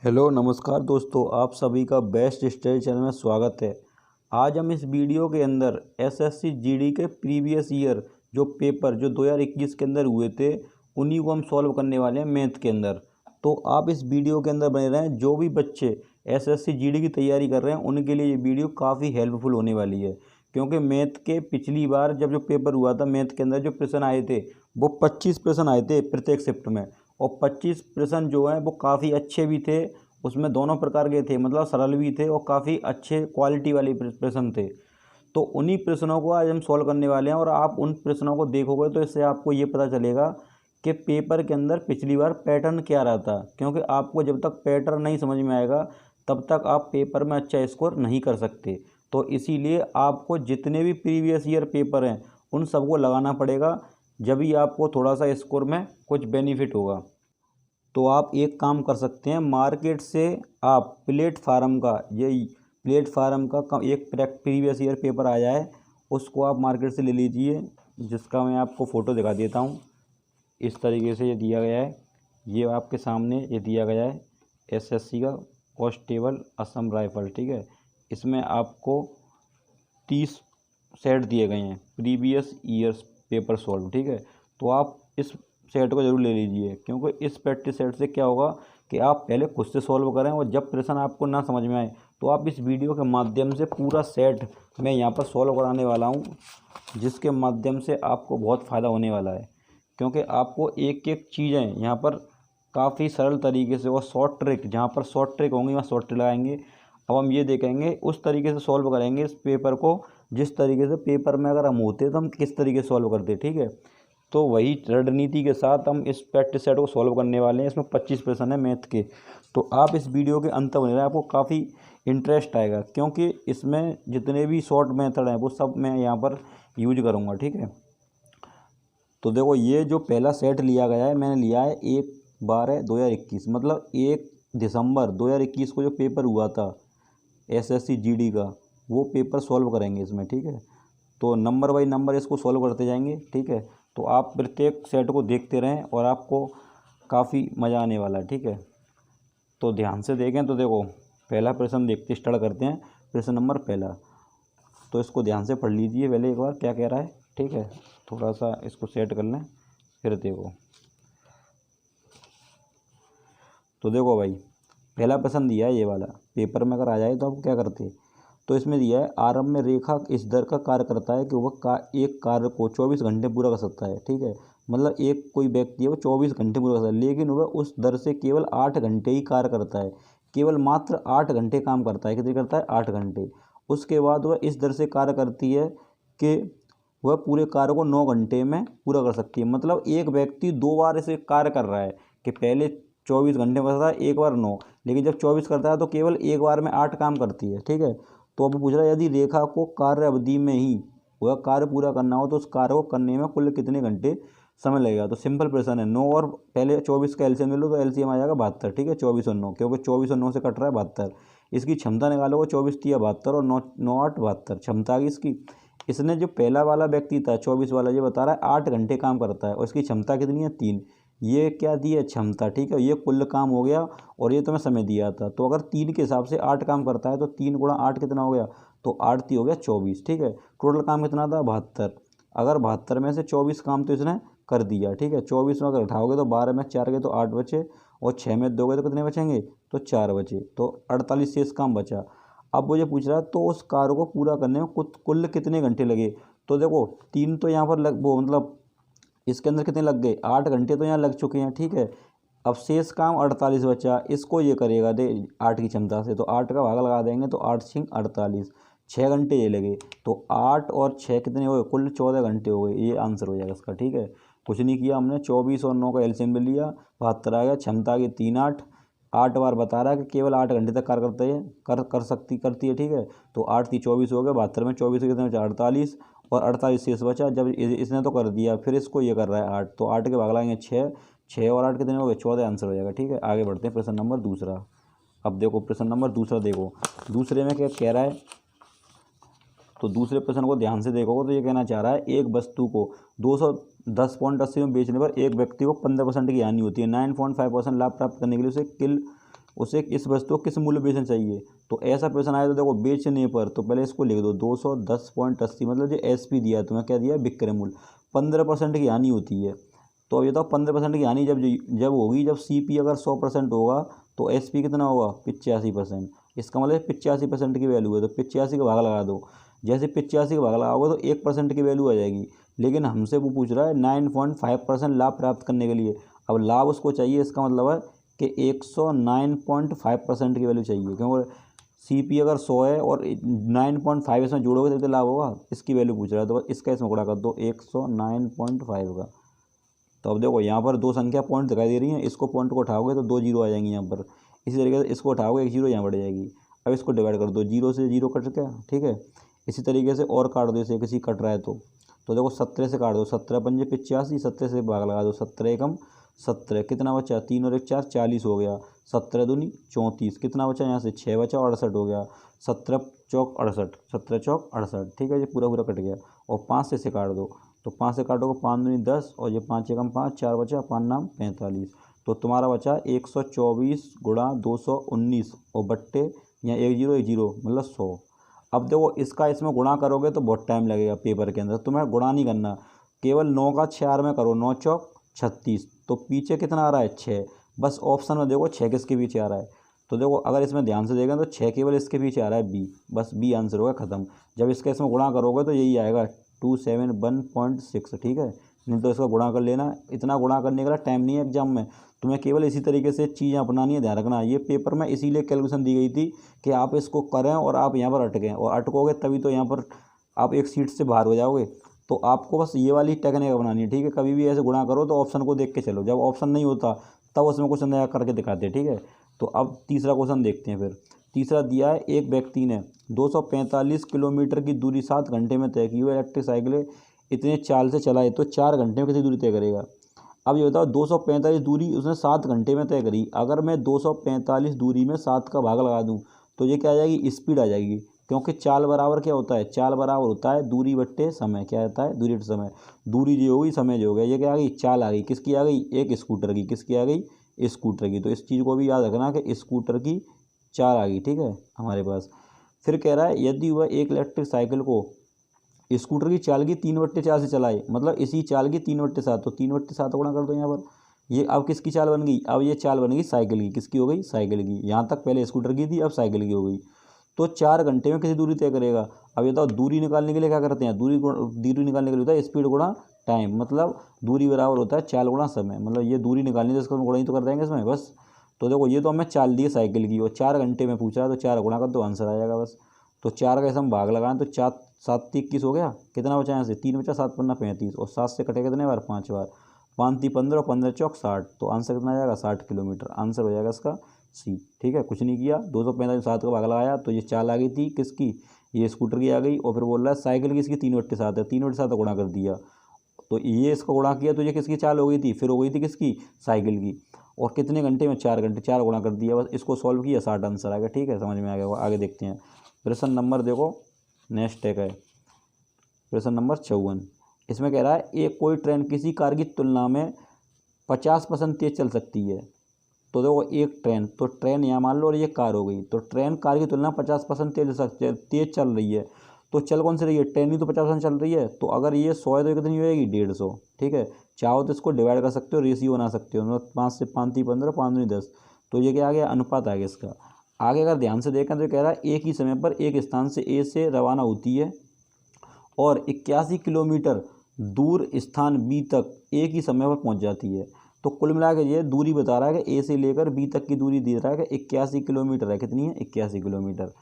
Hello नमस्कार दोस्तों, आप सभी का बेस्ट स्टडी चैनल में स्वागत है। आज हम इस वीडियो के अंदर एसएससी जीडी के प्रीवियस ईयर जो पेपर जो 2021 के अंदर हुए थे उन्हीं को हम सॉल्व करने वाले हैं मैथ के अंदर। तो आप इस वीडियो के अंदर बने रहें। जो भी बच्चे एसएससी जीडी की तैयारी कर रहे हैं उनके लिए ये वीडियो काफ़ी हेल्पफुल होने वाली है, क्योंकि मैथ के पिछली बार जब जो पेपर हुआ था मैथ के अंदर जो प्रश्न आए थे वो 25 प्रश्न आए थे प्रत्येक शिफ्ट में, और 25 प्रश्न जो हैं वो काफ़ी अच्छे भी थे। उसमें दोनों प्रकार के थे, मतलब सरल भी थे और काफ़ी अच्छे क्वालिटी वाले प्रश्न थे। तो उन्हीं प्रश्नों को आज हम सॉल्व करने वाले हैं, और आप उन प्रश्नों को देखोगे तो इससे आपको ये पता चलेगा कि पेपर के अंदर पिछली बार पैटर्न क्या रहा था। क्योंकि आपको जब तक पैटर्न नहीं समझ में आएगा तब तक आप पेपर में अच्छा स्कोर नहीं कर सकते। तो इसीलिए आपको जितने भी प्रीवियस ईयर पेपर हैं उन सबको लगाना पड़ेगा, जब ही आपको थोड़ा सा स्कोर में कुछ बेनिफिट होगा। तो आप एक काम कर सकते हैं, मार्केट से आप प्लेटफार्म का एक प्रीवियस ईयर पेपर आया है उसको आप मार्केट से ले लीजिए, जिसका मैं आपको फ़ोटो दिखा देता हूँ। इस तरीके से ये दिया गया है, ये आपके सामने ये दिया गया है एसएससी का कांस्टेबल असम राइफल, ठीक है। इसमें आपको 30 सेट दिए गए हैं प्रीवियस ईयर्स पेपर सॉल्व, ठीक है। तो आप इस सेट को ज़रूर ले लीजिए, क्योंकि इस प्रैक्टिस सेट से क्या होगा कि आप पहले खुद से सॉल्व करें, और जब प्रश्न आपको ना समझ में आए तो आप इस वीडियो के माध्यम से पूरा सेट मैं यहाँ पर सॉल्व कराने वाला हूँ, जिसके माध्यम से आपको बहुत फ़ायदा होने वाला है। क्योंकि आपको एक एक चीज़ें यहाँ पर काफ़ी सरल तरीके से, और शॉर्ट ट्रिक जहाँ पर शॉर्ट ट्रिक होंगी वहाँ शॉर्ट ट्रिक लगाएंगे। अब हम ये देखेंगे उस तरीके से सॉल्व करेंगे इस पेपर को जिस तरीके से पेपर में अगर हम होते तो हम किस तरीके से सॉल्व करते, ठीक है। तो वही रणनीति के साथ हम इस प्रैक्टिस सेट को सॉल्व करने वाले हैं। इसमें 25 प्रश्न है मैथ के। तो आप इस वीडियो के अंत तक बने रहें, आपको काफ़ी इंटरेस्ट आएगा, क्योंकि इसमें जितने भी शॉर्ट मेथड हैं वो सब मैं यहाँ पर यूज करूँगा, ठीक है। तो देखो, ये जो पहला सेट लिया गया है मैंने लिया है 1/12/2021, मतलब 1 दिसंबर 2021 को जो पेपर हुआ था एसएससी जीडी का, वो पेपर सॉल्व करेंगे इसमें, ठीक है। तो नंबर बाई नंबर इसको सॉल्व करते जाएंगे, ठीक है। तो आप प्रत्येक सेट को देखते रहें और आपको काफ़ी मज़ा आने वाला है, ठीक है। तो ध्यान से देखें। तो देखो, पहला प्रश्न देखते स्टार्ट करते हैं। प्रश्न नंबर पहला, तो इसको ध्यान से पढ़ लीजिए पहले एक बार क्या कह रहा है, ठीक है। थोड़ा सा इसको सेट कर लें, फिर देखो। तो देखो भाई, पहला प्रश्न दिया है ये वाला, पेपर में अगर आ जाए तो आप क्या करते। तो इसमें दिया है आरंभ में रेखा इस दर का कार्य करता है कि वह एक कार्य को 24 घंटे पूरा कर सकता है, ठीक है। मतलब एक कोई व्यक्ति है वो 24 घंटे पूरा कर सकता है, लेकिन वह उस दर से केवल 8 घंटे ही कार्य करता है। केवल मात्र 8 घंटे काम करता है। कितनी करता है? 8 घंटे। उसके बाद वह इस दर से कार्य करती है कि वह पूरे कार्य को 9 घंटे में पूरा कर सकती है। मतलब एक व्यक्ति 2 बार इसे कार्य कर रहा है कि पहले 24 घंटे में करता है, एक बार 9, लेकिन जब 24 करता है तो केवल एक बार में 8 काम करती है, ठीक है। तो अभी पूछ रहा है यदि रेखा को कार्य अवधि में ही वह कार्य पूरा करना हो तो उस कार्य को करने में कुल कितने घंटे समय लगेगा। तो सिंपल प्रश्न है, 9 और पहले 24 का एलसीएम ले लो तो एलसीएम आ जाएगा 72, ठीक है। 24 और 9, क्योंकि 24 और 9 से कट रहा है 72। इसकी क्षमता निकालोगे, 24 तिया 72 और 9 9 8 72 क्षमता आ गई इसकी। इसने जो पहला वाला व्यक्ति था 24 वाला, ये बता रहा है 8 घंटे काम करता है और इसकी क्षमता कितनी है? 3। ये क्या दी है? क्षमता, ठीक है। ये कुल काम हो गया और ये तो मैं समय दिया था। तो अगर 3 के हिसाब से 8 काम करता है तो 3 गुणा 8 कितना हो गया? तो 8 3 हो गया 24, ठीक है। टोटल काम कितना था? 72। अगर 72 में से 24 काम तो इसने कर दिया, ठीक है। 24 में अगर उठाओगे तो 12 में 4 गए तो 8 बचे, और 6 में दोगे तो कितने बचेंगे? तो 4 बचे, तो 48 शेष काम बचा। अब मुझे पूछ रहा है तो उस कार्य को पूरा करने में कुल कितने घंटे लगे। तो देखो, 3 तो यहाँ पर मतलब इसके अंदर कितने लग गए? 8 घंटे तो यहाँ लग चुके हैं, ठीक है। अब शेष काम 48 बचा, इसको ये करेगा दे 8 की क्षमता से, तो 8 का भाग लगा देंगे तो 8 6 48, 6 घंटे ये लगे। तो 8 और 6 कितने हो गए? कुल 14 घंटे हो गए। ये आंसर हो जाएगा इसका, ठीक है। कुछ नहीं किया हमने, 24 और 9 का एलसीएम ले लिया, 72 आ गया। क्षमता की 3 8 बार बता रहा है कि केवल 8 घंटे तक कार्य करते हैं करती है, ठीक है। तो 8 3 24 हो गए, 72 में 24 कितने बचा? 48, और 48 शेष बचा। जब इसने तो कर दिया, फिर इसको ये कर रहा है 8, तो 8 के भाग लाएंगे 6, 6 और 8 कितने हो गए? 14 आंसर हो जाएगा, ठीक है। आगे बढ़ते हैं प्रश्न नंबर दूसरा। अब देखो प्रश्न नंबर दूसरा, देखो दूसरे में क्या कह रहा है। तो दूसरे प्रश्न को ध्यान से देखोगे तो ये कहना चाह रहा है एक वस्तु को 210.80 में बेचने पर एक व्यक्ति को 15% की हानि होती है। 9.5% लाभ प्राप्त करने के लिए उसे उसे इस वस्तु को किस मूल्य बेचना चाहिए। तो ऐसा प्रश्न आया तो देखो बेचने पर, तो पहले इसको लिख दो 210.80, मतलब जो SP दिया है तुम्हें, क्या दिया है, विक्रय मूल्य। 15% की हानि होती है। तो अब ये तो 15% की हानि जब होगी, जब CP अगर 100% होगा तो SP कितना होगा, 85%। इसका मतलब 85% की वैल्यू है, तो 85 का भाग लगा दो। जैसे 85 का भाग लगाओगे तो 1% की वैल्यू आ जाएगी। लेकिन हमसे वो पूछ रहा है 9.5% लाभ प्राप्त करने के लिए। अब लाभ उसको चाहिए, इसका मतलब है कि 109.5% की वैल्यू चाहिए, क्योंकि CP अगर 100 है और 9.5 इसमें जोड़ोगे तो लाभ होगा। इसकी वैल्यू पूछ रहा है, तो इसका इसमें गुणा कर दो 109.5 का। तो अब देखो यहाँ पर दो संख्या पॉइंट दिखाई दे रही हैं, इसको पॉइंट को उठाओगे तो 2 जीरो आ जाएंगी यहाँ पर। इसी तरीके से इसको उठाओगे 1 जीरो यहाँ बढ़ जाएगी। अब इसको डिवाइड कर दो, 0 से 0 कट गया, ठीक है। इसी तरीके से और काट दो, जैसे किसी कट रहा है तो देखो 17 से काट दो, 17 पंजे 85, 17 से भाग लगा दो, 17 एकम 17, कितना बचा, 3 और 1 4, 40 हो गया। 17 दूनी 34, कितना बचा यहाँ से 6 बचा, 68 हो गया। 17 चौक 68, 17 चौक 68, ठीक है, ये पूरा पूरा कट गया। और 5 से काट दो, तो 5 से काटोगे 5 दूनी 10, और ये 5 एकम 5, 4 बचा, 5 नाम 45। तो तुम्हारा बचा 124 गुणा 219 और बट्टे यहाँ 1 जीरो 1 जीरो मतलब 100। अब देखो इसका इसमें गुणा करोगे तो बहुत टाइम लगेगा पेपर के अंदर, तुम्हें गुणा नहीं करना, केवल 9 का 4 में करो, 9 चौक 36। तो पीछे कितना आ रहा है, 6। बस ऑप्शन में देखो 6 किसके पीछे आ रहा है। तो देखो अगर इसमें ध्यान से देखें तो 6 केवल इसके पीछे आ रहा है, B। बस B आंसर होगा, ख़त्म। जब इसका इसमें गुणा करोगे तो यही आएगा 271.6, ठीक है। नहीं तो इसका गुणा कर लेना, इतना गुणा करने का टाइम नहीं है एग्जाम में। तुम्हें केवल इसी तरीके से चीज़ें अपनानी है, ध्यान रखना। ये पेपर में इसीलिए कैलकुलेशन दी गई थी कि आप इसको करें और आप यहाँ पर अटकें, और अटकोगे तभी तो यहाँ पर आप एक सीट से बाहर हो जाओगे। तो आपको बस ये वाली टेक्निक अपनानी है, ठीक है। कभी भी ऐसे गुणा करो तो ऑप्शन को देख के चलो, जब ऑप्शन नहीं होता तब उसमें क्वेश्चन नया करके दिखाते हैं, ठीक है। तो अब तीसरा क्वेश्चन देखते हैं। फिर तीसरा दिया है, एक व्यक्ति ने 245 किलोमीटर की दूरी 7 घंटे में तय की। वो इलेक्ट्रिक साइकिल इतने चाल से चलाए तो 4 घंटे में कितनी दूरी तय करेगा। अब ये बताओ 245 दूरी उसने 7 घंटे में तय करी। अगर मैं 245 दूरी में 7 का भाग लगा दूं तो ये क्या आ जाएगी, स्पीड आ जाएगी। क्योंकि चाल बराबर क्या होता है, चाल बराबर होता है दूरी बट्टे समय। क्या होता है, दूरी बट्टे समय। दूरी जो होगी समय जो हो गया, ये क्या आ गई, चाल आ गई। किसकी आ गई, एक स्कूटर की। किसकी आ गई, स्कूटर की। तो इस चीज़ को भी याद रखना कि स्कूटर की चाल आ गई, ठीक है, हमारे पास। फिर कह रहा है यदि वह एक इलेक्ट्रिक साइकिल को स्कूटर की चाल की 3/4 से चलाए, मतलब इसी चाल की 3/7, तो 3/7 गुणा कर दो यहाँ पर। ये अब किसकी चाल बन गई, अब ये चाल बन गई साइकिल की। किसकी हो गई, साइकिल की। यहाँ तक पहले स्कूटर की थी, अब साइकिल की हो गई। तो 4 घंटे में किसी दूरी तय करेगा। अब ये बताओ दूरी निकालने के लिए क्या करते हैं, दूरी निकालने के लिए होता है स्पीड गुणा टाइम, मतलब दूरी बराबर होता है चाल गुणा समय। मतलब ये दूरी निकालनी है तो इसको हम गुणा ही तो कर देंगे इसमें, बस। तो देखो ये तो हमें चाल दी है साइकिल की, और 4 घंटे में पूछा है, तो 4 गुणा कर दो, आंसर आ जाएगा बस। तो 4 का ऐसे हम भाग लगाएं तो 4 7 21 हो गया। कितना बचा यहाँ से, 3 बचा, 7 पन्ना 35, और 7 से कटे कितने बार, 5 बार। 5 3 15 और 15 चौक 60। तो आंसर कितना आ जाएगा, 60 किलोमीटर। आंसर हो जाएगा इसका C, ठीक है। कुछ नहीं किया, 245 7 का भाग लगाया तो ये चाल आ गई थी किसकी, ये स्कूटर की आ गई। और फिर बोल रहा है साइकिल की इसकी 3/7 है, 3/7 गुणा कर दिया। तो ये इसको गुणा किया तो ये किसकी चाल हो गई थी, फिर हो गई थी किसकी, साइकिल की। और कितने घंटे में, 4 घंटे, 4 गुणा कर दिया बस। इसको सॉल्व किया, 60 आंसर आ गया, ठीक है, समझ में आ गया। आगे देखते हैं प्रश्न नंबर, देखो नेक्स्ट है प्रश्न नंबर 54। इसमें कह रहा है एक कोई ट्रेन किसी कार की तुलना में 50% तेज चल सकती है। तो देखो एक ट्रेन, तो ट्रेन यहाँ मान लो और ये कार हो गई। तो ट्रेन कार की तुलना 50% तेज चल रही है। तो चल कौन सी रही है, ट्रेन ही तो 50% चल रही है। तो अगर ये 100 है तो कितनी हो जाएगी, 150, ठीक है। चाहो तो इसको डिवाइड कर सकते हो, रेशियो बना सकते हो, मतलब 5 से 5 3 15, 5 दूनी 10। तो ये क्या आ गया, अनुपात आ गया इसका। आगे अगर ध्यान से देखें तो कह रहा है एक ही समय पर एक स्थान से A से रवाना होती है और 81 किलोमीटर दूर स्थान B तक एक ही समय पर पहुंच जाती है। तो कुल मिला के ये दूरी बता रहा है कि A से लेकर B तक की दूरी दे रहा है कि 81 किलोमीटर है। कितनी है, 81 किलोमीटर।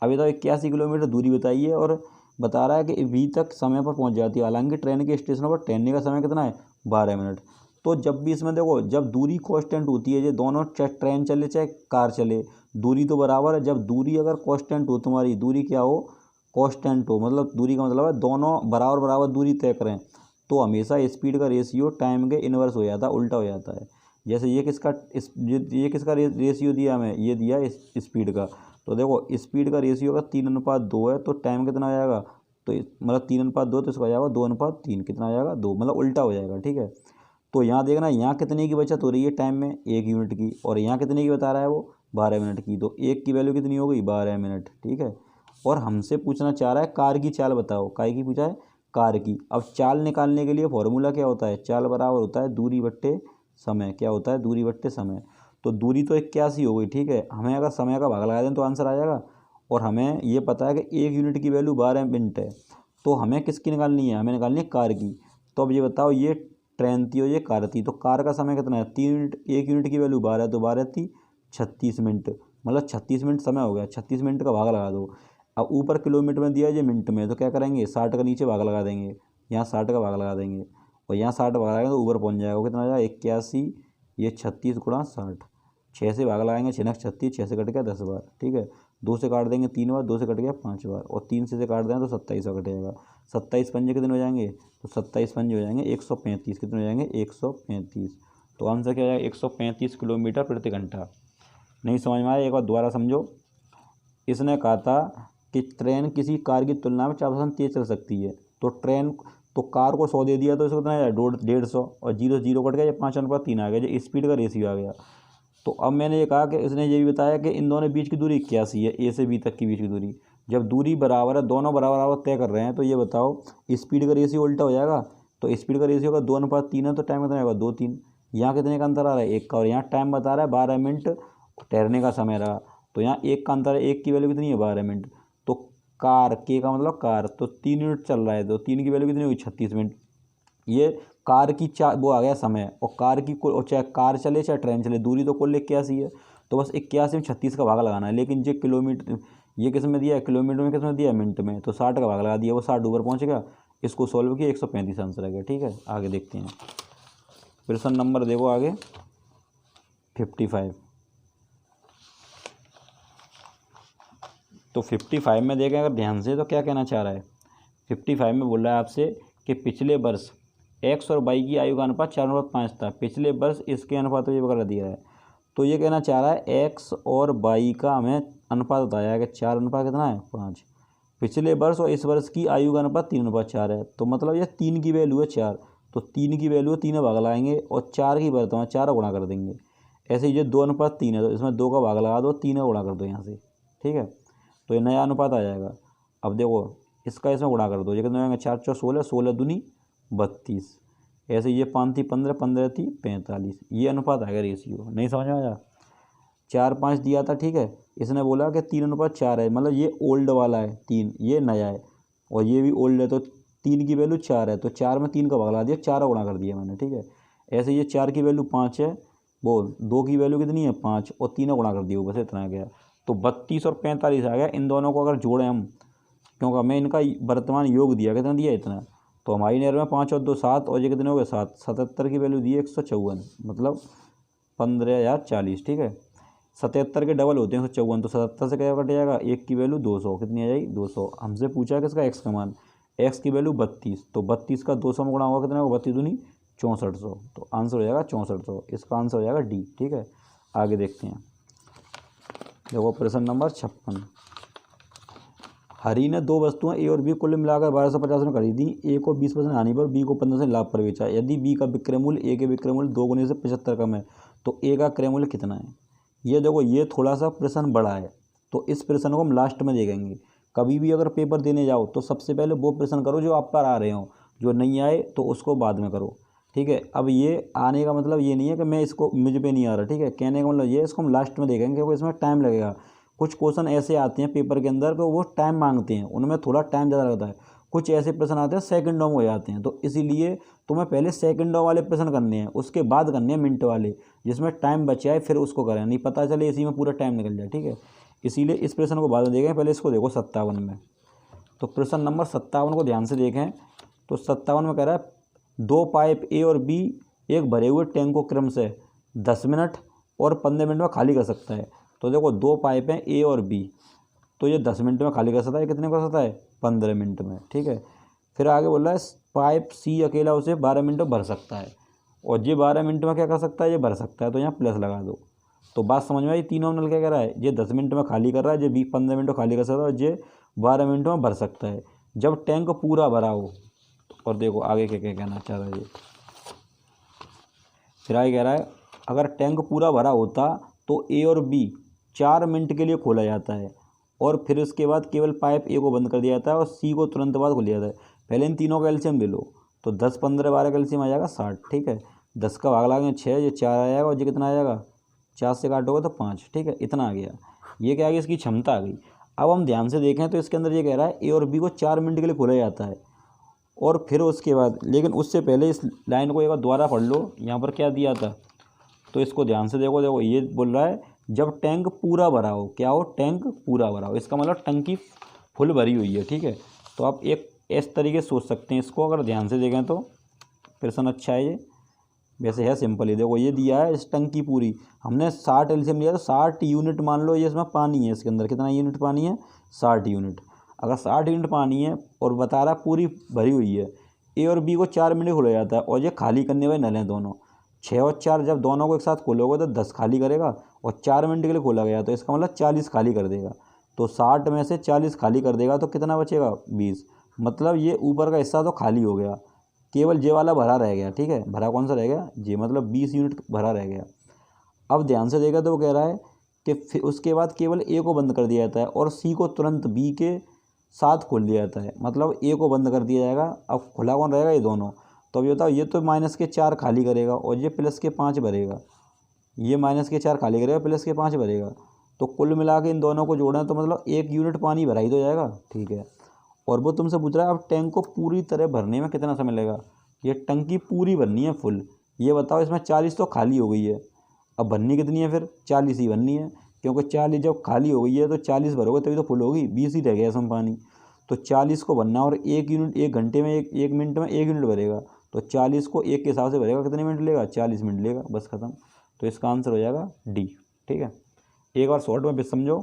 अभी तो 81 किलोमीटर दूरी बताई है और बता रहा है कि B तक समय पर पहुंच जाती है। हालांकि ट्रेन के स्टेशनों पर ठहरने का समय कितना है, 12 मिनट। तो जब भी इसमें देखो, जब दूरी कांस्टेंट होती है, ये दोनों चाहे ट्रेन चले चाहे कार चले, दूरी तो बराबर है। जब दूरी अगर कांस्टेंट हो, तुम्हारी दूरी क्या हो, कांस्टेंट हो, मतलब दूरी का मतलब है दोनों बराबर बराबर दूरी तय करें, तो हमेशा स्पीड का रेशियो टाइम के इन्वर्स हो जाता है, उल्टा हो जाता है। जैसे ये किसका रेशियो दिया हमें, ये दिया स्पीड का। तो देखो स्पीड का रेशियो अगर 3:2 है तो टाइम कितना हो जाएगा, तो मतलब 3:2, तो इसका हो जाएगा 2:3। कितना हो जाएगा, 2, मतलब उल्टा हो जाएगा, ठीक है। तो यहाँ देखना, यहाँ कितने की बचत हो रही है टाइम में, 1 यूनिट की, और यहाँ कितने की बता रहा है वो, 12 मिनट की, तो एक की वैल्यू कितनी हो गई 12 मिनट, ठीक है। और हमसे पूछना चाह रहा है कार की चाल बताओ, काय की पूछा है, कार की। अब चाल निकालने के लिए फॉर्मूला क्या होता है, चाल बराबर होता है दूरी बट्टे समय, क्या होता है, दूरी बट्टे समय। तो दूरी तो 81 हो गई, ठीक है। हमें अगर समय का भाग लगा दें तो आंसर आ जाएगा। और हमें ये पता है कि 1 यूनिट की वैल्यू 12 मिनट है, तो हमें किसकी निकालनी है, हमें निकालनी है कार की। तो अब ये बताओ, ये ट्रेन थी और ये कार थी, तो कार का समय कितना है 3 यूनिट, 1 यूनिट की वैल्यू 12 है, तो 12 थी 36 मिनट, मतलब 36 मिनट समय हो गया। 36 मिनट का भाग लगा दो। अब ऊपर किलोमीटर में दिया है, ये मिनट में, तो क्या करेंगे 60 का नीचे भाग लगा देंगे, यहाँ 60 का भाग लगा देंगे और यहाँ 60 भाग लगाएंगे तो ऊपर पहुँच जाएगा। वो कितना आ जाएगा 81, ये 36 गुणा 60, 6 से भाग लगाएंगे, 6 36, 6 से कट गया 10 बार, ठीक है। 2 से काट देंगे 3 बार, 2 से कट गया 5 बार, और 3 से काट देंगे तो 27 का कट जाएगा। 27 पंजे कितने हो जाएंगे, तो 27 पंजे हो जाएंगे 135, कितने हो जाएंगे 135। तो आंसर क्या हो जाएगा 135 किलोमीटर प्रति घंटा। नहीं समझ में आया, एक बार दोबारा समझो। इसने कहा था कि ट्रेन किसी कार की तुलना में 4% तेज चल सकती है, तो कार को 100 दे दिया तो इसको कितना आया 150, और 0 से 0 कट गया, ये 5/3 आ गया, ये स्पीड का रेशियो आ गया। तो अब मैंने ये कहा कि इसने ये भी बताया कि इन दोनों बीच की दूरी 81 है, ए से बी तक की बीच की दूरी। जब दूरी बराबर है, दोनों बराबर तय कर रहे हैं, तो ये बताओ स्पीड का रेशियो उल्टा हो जाएगा। तो स्पीड का रेशियो का 2/3 है, तो टाइम कितना होगा 2-3। यहाँ कितने का अंतर आ रहा है 1 का, और यहाँ टाइम बता रहा है 12 मिनट ठहरने का समय रहा, तो यहाँ 1 का अंतर है, 1 की वैल्यू कितनी है 12 मिनट। तो कार के का मतलब कार, तो 3 यूनिट चल रहा है, तो 3 की वैल्यू कितनी होगी 36 मिनट। ये कार की वो आ गया समय, और कार की कुल, और चाहे कार चले चाहे ट्रेन चले, दूरी तो कुल 81 है, तो बस 81 में 36 का भाग लगाना है। लेकिन ये किलोमीटर, ये किस में दिया है, किलोमीटर में, किस में दिया है, मिनट में, तो 60 का भाग लगा दिया, वो 60 ऊपर पहुँच गया। इसको सॉल्व किया 135 आंसर आ गया, ठीक है। आगे देखते हैं, प्रश्न नंबर देखो आगे 55। तो 55 में देखें अगर ध्यान से, तो क्या कहना चाह रहा है, 55 में बोल रहा है आपसे कि पिछले वर्ष एक्स और वाई की आयु का अनुपात 4/5 था, पिछले वर्ष इसके अनुपात ये वगैरह दिया है। तो ये कहना चाह रहा है एक्स और वाई का हमें अनुपात बताया है कि 4 कितना है 5, पिछले वर्ष और इस वर्ष की आयु का अनुपात 3/4 है। तो मतलब ये 3 की वैल्यू है 4, तो 3 की वैल्यू 3 भाग लगाएंगे और 4 की वर्तमान 4 गुणा कर देंगे। ऐसे ही ये 2/3 है, तो इसमें 2 का भाग लगा दो, 3 गुणा कर दो यहाँ से, ठीक है। तो ये नया अनुपात आ जाएगा। अब देखो इसका इसमें गुणा कर दो, ये कितने हो जाएंगे 4 4 16, 16 दूनी 32, ऐसे ये 5 थी 15, 15 थी 45, ये अनुपात आएगा रेशियो। नहीं समझ में आया, 4-5 दिया था, ठीक है। इसने बोला कि 3/4 है, मतलब ये ओल्ड वाला है 3, ये नया है, और ये भी ओल्ड है, तो 3 की वैल्यू 4 है, तो 4 में 3 का भाग लगा दिया, 4 गुणा कर दिया मैंने, ठीक है। ऐसे ये 4 की वैल्यू 5 है, वो 2 की वैल्यू कितनी है 5, और 3 गुणा कर दिया, बस इतना आ गया। तो 32 और 45 आ गया। इन दोनों को अगर जोड़ें हम, क्योंकि हमें इनका वर्तमान योग दिया, कितना दिया इतना, तो हमारी नेर में 5 और 2 7, और ये कितने हो गए 7, 77 की वैल्यू दी 154, मतलब 15,040, ठीक है। 77 के डबल होते हैं 154, तो 77 से क्या कट जाएगा, 1 की वैल्यू 200, कितनी आ जाएगी 200। हमसे पूछा है किसका, एक्स का मान, एक्स की वैल्यू 32, तो 32 का 200 में गुणा होगा, कितना होगा 32 दूनी 6400, तो आंसर हो जाएगा 6400, इसका आंसर हो जाएगा डी, ठीक है। आगे देखते हैं, देखो प्रश्न नंबर 56। हरी ने 2 वस्तुएं ए और बी कुल मिलाकर 1250 में खरीदी, ए को 20% हानि पर, बी को 15% लाभ पर बेचा। यदि बी का विक्रय मूल्य ए के विक्रय मूल्य 2 गुने से 75 कम है, तो ए का क्रय मूल्य कितना है। ये देखो ये थोड़ा सा प्रश्न बड़ा है, तो इस प्रश्न को हम लास्ट में देखेंगे। कभी भी अगर पेपर देने जाओ तो सबसे पहले वो प्रश्न करो जो आप पर आ रहे हो, जो नहीं आए तो उसको बाद में करो, ठीक है। अब ये आने का मतलब ये नहीं है कि मैं इसको, मुझ पे नहीं आ रहा, ठीक है। कहने का मतलब ये, इसको हम लास्ट में देखेंगे क्योंकि इसमें टाइम लगेगा। कुछ क्वेश्चन ऐसे आते हैं पेपर के अंदर कि वो टाइम मांगते हैं, उनमें थोड़ा टाइम ज़्यादा लगता है। कुछ ऐसे प्रश्न आते हैं सेकंडों में हो जाते हैं, तो इसीलिए तुम्हें पहले सेकंडों वाले प्रश्न करने हैं, उसके बाद करने हैं मिनट वाले, जिसमें टाइम बचाए फिर उसको करें, नहीं पता चले इसी में पूरा टाइम निकल जाए, ठीक है। इसीलिए इस प्रश्न को बाद में देखें, पहले इसको देखो 57 में। तो प्रश्न नंबर 57 को ध्यान से देखें। तो 57 में कह रहा है 2 पाइप ए और बी एक भरे हुए टैंक को क्रम से 10 मिनट और 15 मिनट में खाली कर सकता है। तो देखो 2 पाइप हैं ए और बी, तो ये 10 मिनट में खाली कर सकता है, कितने कर सकता है 15 मिनट में, ठीक है। फिर आगे बोल रहा है पाइप सी अकेला उसे 12 मिनट में भर सकता है, और ये 12 मिनट में क्या कर सकता है, ये भर सकता है, तो यहाँ प्लस लगा दो। तो बात समझ में आई, तीनों नल क्या कह रहा है, ये 10 मिनट में खाली कर रहा है, ये 15 मिनट में खाली कर सकता है, और ये 12 मिनट में भर सकता है जब टैंक पूरा भरा हो। और देखो आगे क्या क्या कहना चाह रहा है ये, फिर आगे कह रहा है अगर टैंक पूरा भरा होता तो ए और बी 4 मिनट के लिए खोला जाता है और फिर उसके बाद केवल पाइप ए को बंद कर दिया जाता है और सी को तुरंत बाद खोल दिया जाता है। पहले इन तीनों का एलसीएम ले लो, तो 10 15 12 का एलसीएम आ जाएगा 60। ठीक है, 10 का भाग लगाएंगे 6, ये 4 आ जाएगा और ये कितना आ जाएगा, 4 से काटोगे तो 5। ठीक है, इतना आ गया। ये क्या आ गई, इसकी क्षमता आ गई। अब हम ध्यान से देखें तो इसके अंदर ये कह रहा है ए और बी को 4 मिनट के लिए खोला जाता है और फिर उसके बाद, लेकिन उससे पहले इस लाइन को एक बार दोबारा पढ़ लो, यहाँ पर क्या दिया था, तो इसको ध्यान से देखो। देखो ये बोल रहा है जब टैंक पूरा भरा हो, क्या हो, टैंक पूरा भरा हो, इसका मतलब टंकी फुल भरी हुई है। ठीक है, तो आप एक इस तरीके से सोच सकते हैं इसको, अगर ध्यान से देखें तो प्रश्न अच्छा है ये, वैसे है सिंपल ही। देखो ये दिया है इस टंकी पूरी, हमने 60 एलसीएम लिया तो 60 यूनिट मान लो, ये इसमें पानी है, इसके अंदर कितना यूनिट पानी है, 60 यूनिट। अगर 60 यूनिट पानी है और बता रहा पूरी भरी हुई है, ए और बी को 4 मिनट खोला जाता है और ये खाली करने वाले नल हैं दोनों। 6 और 4 जब दोनों को एक साथ खोलोगे तो 10 खाली करेगा और 4 मिनट के लिए खोला गया तो इसका मतलब 40 खाली कर देगा। तो 60 में से 40 खाली कर देगा तो कितना बचेगा, 20। मतलब ये ऊपर का हिस्सा तो खाली हो गया, केवल जे वाला भरा रह गया। ठीक है, भरा कौन सा रह गया, जे, मतलब 20 यूनिट भरा रह गया। अब ध्यान से देखा तो वो कह रहा है कि फिर उसके बाद केवल ए को बंद कर दिया जाता है और सी को तुरंत बी के साथ खोल दिया जाता है। मतलब ए को बंद कर दिया जाएगा, अब खुला कौन रहेगा, ये दोनों। तो अब ये बताओ, ये तो माइनस के 4 खाली करेगा और ये प्लस के 5 भरेगा, ये माइनस के 4 खाली करेगा, प्लस के 5 भरेगा। तो कुल मिला के इन दोनों को जोड़ें तो मतलब 1 यूनिट पानी भरा ही तो जाएगा। ठीक है, और वो तुमसे पूछ रहा है अब टैंक को पूरी तरह भरने में कितना समय लगेगा। ये टंकी पूरी भरनी है फुल, ये बताओ इसमें 40 तो खाली हो गई है, अब भरनी कितनी है, फिर 40 ही भरनी है, क्योंकि 40 जब खाली हो गई है तो 40 भरोगे तभी तो फुल होगी, 20 ही रह गया इसमें पानी। तो 40 को भरना और 1 यूनिट, 1 घंटे में, एक मिनट में 1 यूनिट भरेगा, तो 40 को 1 के हिसाब से भरेगा, कितने मिनट लेगा, 40 मिनट लेगा, बस खत्म। तो इसका आंसर हो जाएगा डी। ठीक है, एक बार शॉर्ट में फिर समझो।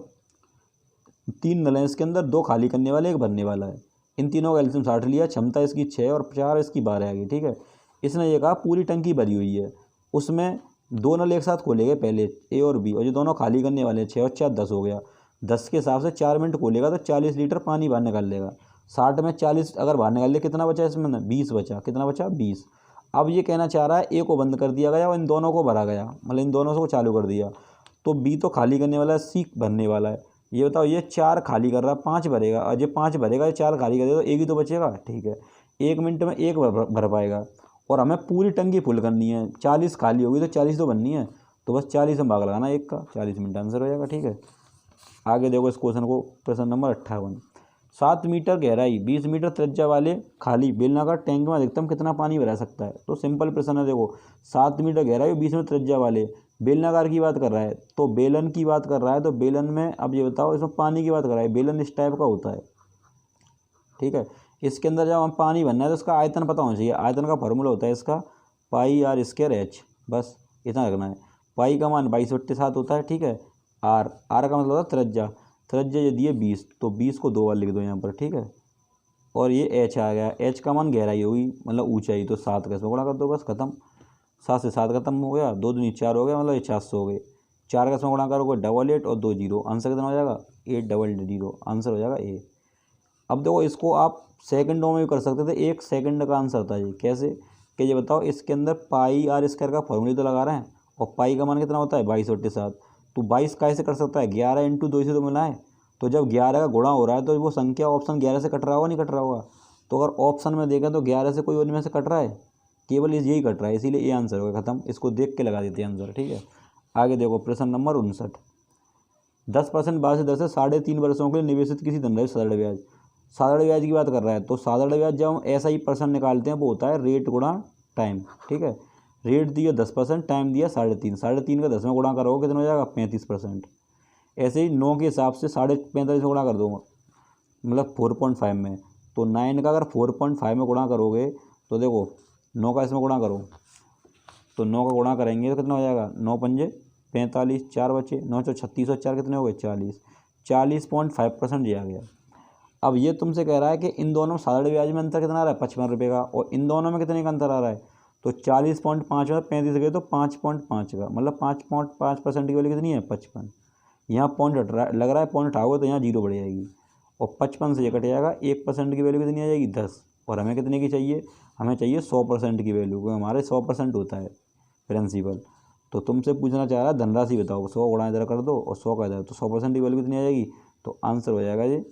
3 नल हैं इसके अंदर, 2 खाली करने वाले, 1 भरने वाला है। इन तीनों का एलसीएम 60 लिया, क्षमता इसकी 6 और 4 इसकी 12 आ गई। ठीक है, इसने ये कहा पूरी टंकी भरी हुई है, उसमें 2 नल एक साथ खोले गए पहले, ए और बी, और जो दोनों खाली करने वाले हैं 6 और 4 10 हो गया। 10 के हिसाब से 4 मिनट खोलेगा तो 40 लीटर पानी बाहर निकाल लेगा। 60 में 40 अगर बाहर निकाल ले, कितना बचा इसमें, 20 बचा, कितना बचा, 20। अब ये कहना चाह रहा है ए को बंद कर दिया गया और इन दोनों को भरा गया, मतलब इन दोनों को चालू कर दिया, तो बी तो खाली करने वाला है, सी भरने वाला है। ये बताओ, ये 4 खाली कर रहा है, 5 भरेगा, और ये 5 भरेगा, ये 4 खाली करेगा तो एक ही तो बचेगा। ठीक है, 1 मिनट में 1 भर पाएगा और हमें पूरी टंकी फुल करनी है, 40 खाली होगी तो 40 तो बननी है, तो बस 40 में भाग लगाना 1 का, 40 मिनट आंसर हो जाएगा। ठीक है, आगे देखो इस क्वेश्चन को, प्रश्न नंबर 58। 7 मीटर गहराई 20 मीटर त्रिज्या वाले खाली बेलनाकार टैंक में अधिकतम कितना पानी भरा सकता है। तो सिंपल प्रश्न है, देखो 7 मीटर गहराई 20 मीटर त्रिज्या वाले बेलनाकार की बात कर रहा है, तो बेलन की बात कर रहा है, तो बेलन में अब ये बताओ, इसमें पानी की बात कर रहा है, बेलन इस टाइप का होता है। ठीक है, इसके अंदर जब हम पानी भरना है तो उसका आयतन पता होना चाहिए। आयतन का फार्मूला होता है इसका पाई आर स्क्वायर एच, बस इतना रखना है। पाई का मान 22/7 होता है। ठीक है, आर का मतलब होता है त्रिज्या, त्रिज्या ये दिए 20, तो 20 को 2 बार लिख दो यहाँ पर। ठीक है, और ये एच आ गया, एच का मान गहराई होगी, मतलब ऊंचाई, तो 7 का इसमें गुणा कर दो, बस खत्म। 7 से 7 खत्म हो गया, 2 दूनी 4 हो गया, मतलब ये 400 हो गए। 4 का इसमें गुणा करोगे 88 और 2 जीरो, आंसर कितना हो जाएगा, 800, आंसर हो जाएगा ए। अब देखो इसको आप सेकंडों में भी कर सकते थे, 1 सेकंड का आंसर था ये। कैसे, कि ये बताओ इसके अंदर पाई आर स्क्वायर का फॉर्मूला तो लगा रहे हैं और पाई का मान कितना होता है 22/7, तो 22 कैसे कर सकता है, 11 इंटू 2 से तो मिला है, तो जब 11 का गुणा हो रहा है तो वो संख्या ऑप्शन 11 से कट रहा होगा, नहीं कट रहा होगा। तो अगर ऑप्शन में देखें तो 11 से कोई और में से कट रहा है, केवल यही कट रहा है, इसीलिए ये आंसर होगा, खत्म। इसको देख के लगा देते हैं आंसर। ठीक है, आगे देखो प्रश्न नंबर 59। 10% ब्याज दर से 3.5 वर्षों के लिए निवेशित किसी धनराशि साधारण ब्याज, साधारण ब्याज की बात कर रहा है। तो साधारण ब्याज जब हम ऐसा ही परसेंट निकालते हैं वो होता है रेट गुणा टाइम। ठीक है, रेट दिया 10%, टाइम दिया 3.5, 3.5 का 10 में गुणा करोगे कितना हो जाएगा 35%। ऐसे ही 9 के हिसाब से 45.5 में गुणा कर दो, मतलब 4.5 में, तो 9 का अगर 4.5 में गुणा करोगे तो देखो 9 का इसमें गुणा करो, तो 9 का गुणा करेंगे तो कितना हो जाएगा, 9 पंजे 45, 4 बचे, 9 चौ 36 और 4 कितने हो गए 40, 40.5% दिया गया। अब ये तुमसे कह रहा है कि इन दोनों साधारण ब्याज में अंतर कितना आ रहा है 55 रुपये का, और इन दोनों में कितने का अंतर आ रहा है, तो 40.5 में 35 गए तो 5.5 का, मतलब 5.5% की वैल्यू कितनी है 55। यहाँ पॉइंट हट रहा है, लग रहा है पॉइंट हटाओगे तो यहाँ जीरो बढ़ जाएगी, और 55 से ये कट जाएगा, 1% की वैल्यू कितनी आ जाएगी 10, और हमें कितने की चाहिए, हमें चाहिए 100% की वैल्यू, क्योंकि हमारे 100% होता है प्रिंसिपल। तो तुमसे पूछना चाह रहा है धनराशि बताओ, 100 गुणा इधर कर दो और 100 का इधर, तो 100% की वैल्यू कितनी आ जाएगी, तो आंसर हो जाएगा ये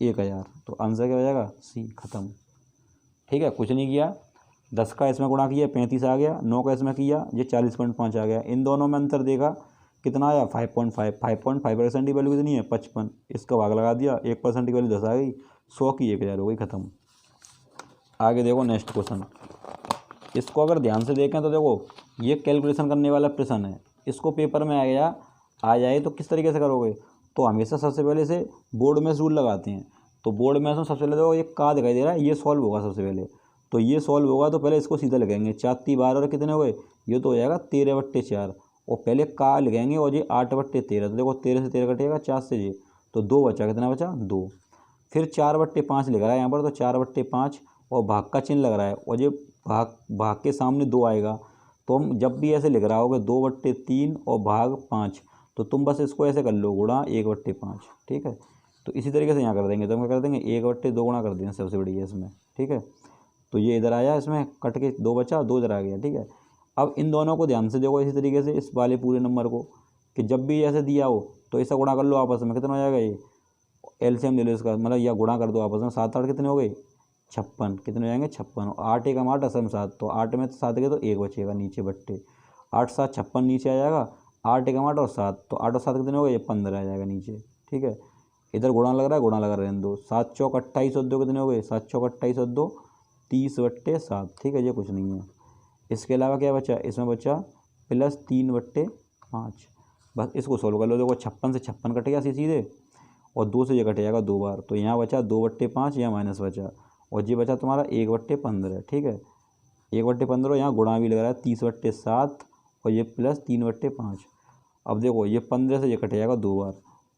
1000। तो आंसर क्या हो जाएगा, सी, खत्म। ठीक है, कुछ नहीं किया, 10 का इसमें गुणा किया 35 आ गया, 9 का इसमें किया ये 40.5 आ गया। इन दोनों में अंतर देखा कितना आया, 5.5। 5.5% की वैल्यू कितनी है, 55। इसका भाग लगा दिया, 1% की वैल्यू 10 आ गई, 100 की 1000 हो गई, खत्म। आगे देखो नेक्स्ट क्वेश्चन, इसको अगर ध्यान से देखें तो देखो ये कैलकुलेशन करने वाला प्रश्न है, इसको पेपर में आ जाए तो किस तरीके से करोगे, तो हमेशा सबसे पहले से बोर्ड में रूल लगाते हैं। तो बोर्ड में सबसे पहले देखो एक का दिखाई दे रहा है, ये सॉल्व होगा सबसे पहले, तो ये सॉल्व होगा तो पहले इसको सीधा लिखेंगे, 4×3 और कितने हो गए, ये तो हो जाएगा 13/4, और पहले का लिखेंगे और ये 8/13, तो देखो 13 से 13 कटेगा, 4 से ये, तो 2 बचा, कितना बचा, 2। फिर 4/5 लिख रहा है यहाँ पर, तो 4/5 और भाग का चिन्ह लग रहा है, और ये भाग के सामने 2 आएगा, तो हम जब भी ऐसे लिख रहा होगा 2/3 और भाग 5, तो तुम बस इसको ऐसे कर लो, गुणा 1/5। ठीक है, तो इसी तरीके से यहाँ कर देंगे, तो हम क्या कर देंगे 1/2 गुणा कर देंगे, सबसे बढ़िया इसमें। ठीक है, तो ये इधर आया, इसमें कट के 2 बचा, 2 इधर आ गया। ठीक है, अब इन दोनों को ध्यान से देखो इसी तरीके से, इस वाले पूरे नंबर को, कि जब भी ऐसे दिया हो तो ऐसा गुणा कर लो आपस में, कितना हो जाएगा, ये एलसीएम ले लो इसका, मतलब या गुणा कर दो आपस में, 7×8 कितने हो गए, 56, कितने हो जाएंगे 56, और 8 × 8 असम 7, तो 8 में तो 7 गए तो 1 बचेगा नीचे बट्टे, 8 7 56 नीचे आ जाएगा, 8 × 8 और 7, तो 8 और 7 कितने हो गए, ये 15 आ जाएगा नीचे। ठीक है, इधर गुणा लग रहा है, गुणा लगा रहने दो, 7 चौक 28 और 2 कितने हो गए, 7 चौक 28 और 2 30/7। ठीक है, ये कुछ नहीं है। इसके अलावा क्या बचा, इसमें बचा +3/5, बस इसको सोल्व कर लो। देखो 56 से 56 कटेगा सीधे, और 2 से ये कट जाएगा 2 बार, तो यहाँ बचा 2/5, यहाँ माइनस बचा, और ये बचा तुम्हारा 1/15। ठीक है, 1/15, यहाँ गुणा भी लग रहा है 30/7, और ये +3/5। अब देखो ये 15 से ये कट जाएगा 2 बार,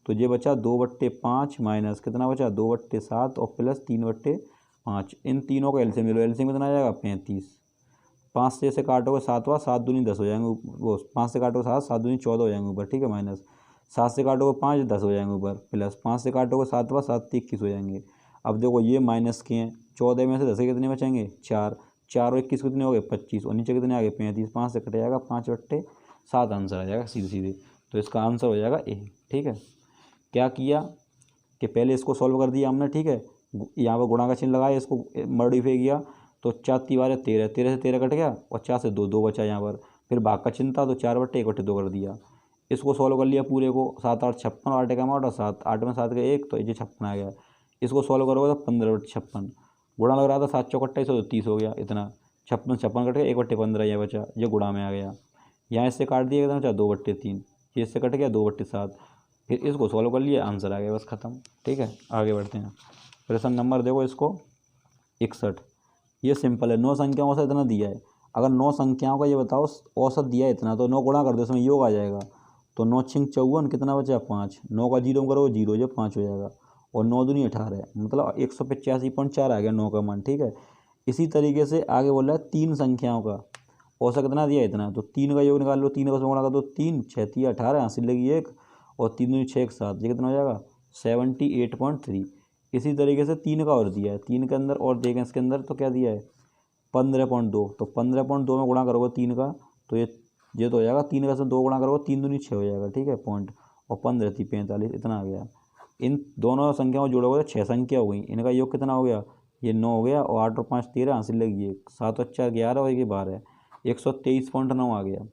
तो ये बचा 2/5 माइनस कितना बचा, 2/7 और +3/5। इन तीनों का एलसीएम ले लो, एलसीएम कितना आ जाएगा, 35। 5 से इसे काटोगे 7 7 दूनी 10 हो जाएंगे, वो 5 से काटोगे 7 7 दूनी 14 हो जाएंगे ऊपर। ठीक है, माइनस 7 से काटोगे 5 10 हो जाएंगे ऊपर, प्लस 5 से काटोगे 7 7 21 हो जाएंगे। अब देखो ये माइनस के हैं, 14 में से 10 कितने बचेंगे, 4 4 और 21 कितने हो गए, 25, और नीचे कितने आ गए, 35। 5 से कट जाएगा 5/7 आंसर आ जाएगा सीधे सीधे, तो इसका आंसर हो जाएगा ए। ठीक है, क्या किया कि पहले इसको सॉल्व कर दिया हमने। ठीक है, यहाँ पर गुणा का चिन्ह लगाया, इसको मॉडिफाई किया, तो 4×3 13, 13 से 13 कट गया, और 4 से 2 बचा यहाँ पर। फिर भाग का चिन्ह था, तो 4/1/2 कर दिया। इसको सॉल्व कर लिया पूरे को, 7 8 56, 8 × 8 और 7, 8 में 7 के 1, तो ये 56 आ गया। इसको सॉल्व करोगे तो 15/56, गुणा लग रहा था 7 चौक 28 तो 30 हो गया, इतना 56 कट गया, 1/15 यह बचा, ये गुणा में आ गया। यहाँ इससे काट दिया कितना बचा, 2/3, ये इससे कट गया 2/7। फिर इसको सॉल्व कर लिया, आंसर आ गया, बस खत्म। ठीक है, आगे बढ़ते हैं। प्रश्न नंबर देखो इसको 61, ये सिंपल है, 9 संख्याओं से इतना दिया है। अगर 9 संख्याओं का ये बताओ औसत दिया है इतना, तो 9 गुणा कर दो, इसमें योग आ जाएगा, तो 9 × 6 = 54, कितना बचा 5, 9 का 0 करो 0, जो 5 हो जाएगा, और 9 दूनी 18, मतलब 185.4 आ गया 9 का मान। ठीक है, इसी तरीके से आगे बोल रहा है 3 संख्याओं का औसत कितना दिया है इतना, तो 3 का योग निकाल लो, 3 का गुणा कर दो, 3 6 3 18, हासिल लगी 1, और 3 दूनी 6 1 7, ये कितना हो जाएगा 78.3। इसी तरीके से 3 का और दिया है, 3 के अंदर और देखें इसके अंदर तो क्या दिया है 15.2, तो 15.2 में गुणा करोगे 3 का, तो ये तो हो जाएगा, 3 का से 2 गुणा करोगे 3 दूनी 6 हो जाएगा। ठीक है, पॉइंट, और 15 थी 45, इतना आ गया। इन दोनों संख्याओं जोड़ोगे तो 6 संख्या हो गई, इनका योग कितना हो गया, ये 9 हो गया, और 8 और 5 13, हासिल लगी 1, 7 और 4 11 और 1 12, 123.9 आ गया।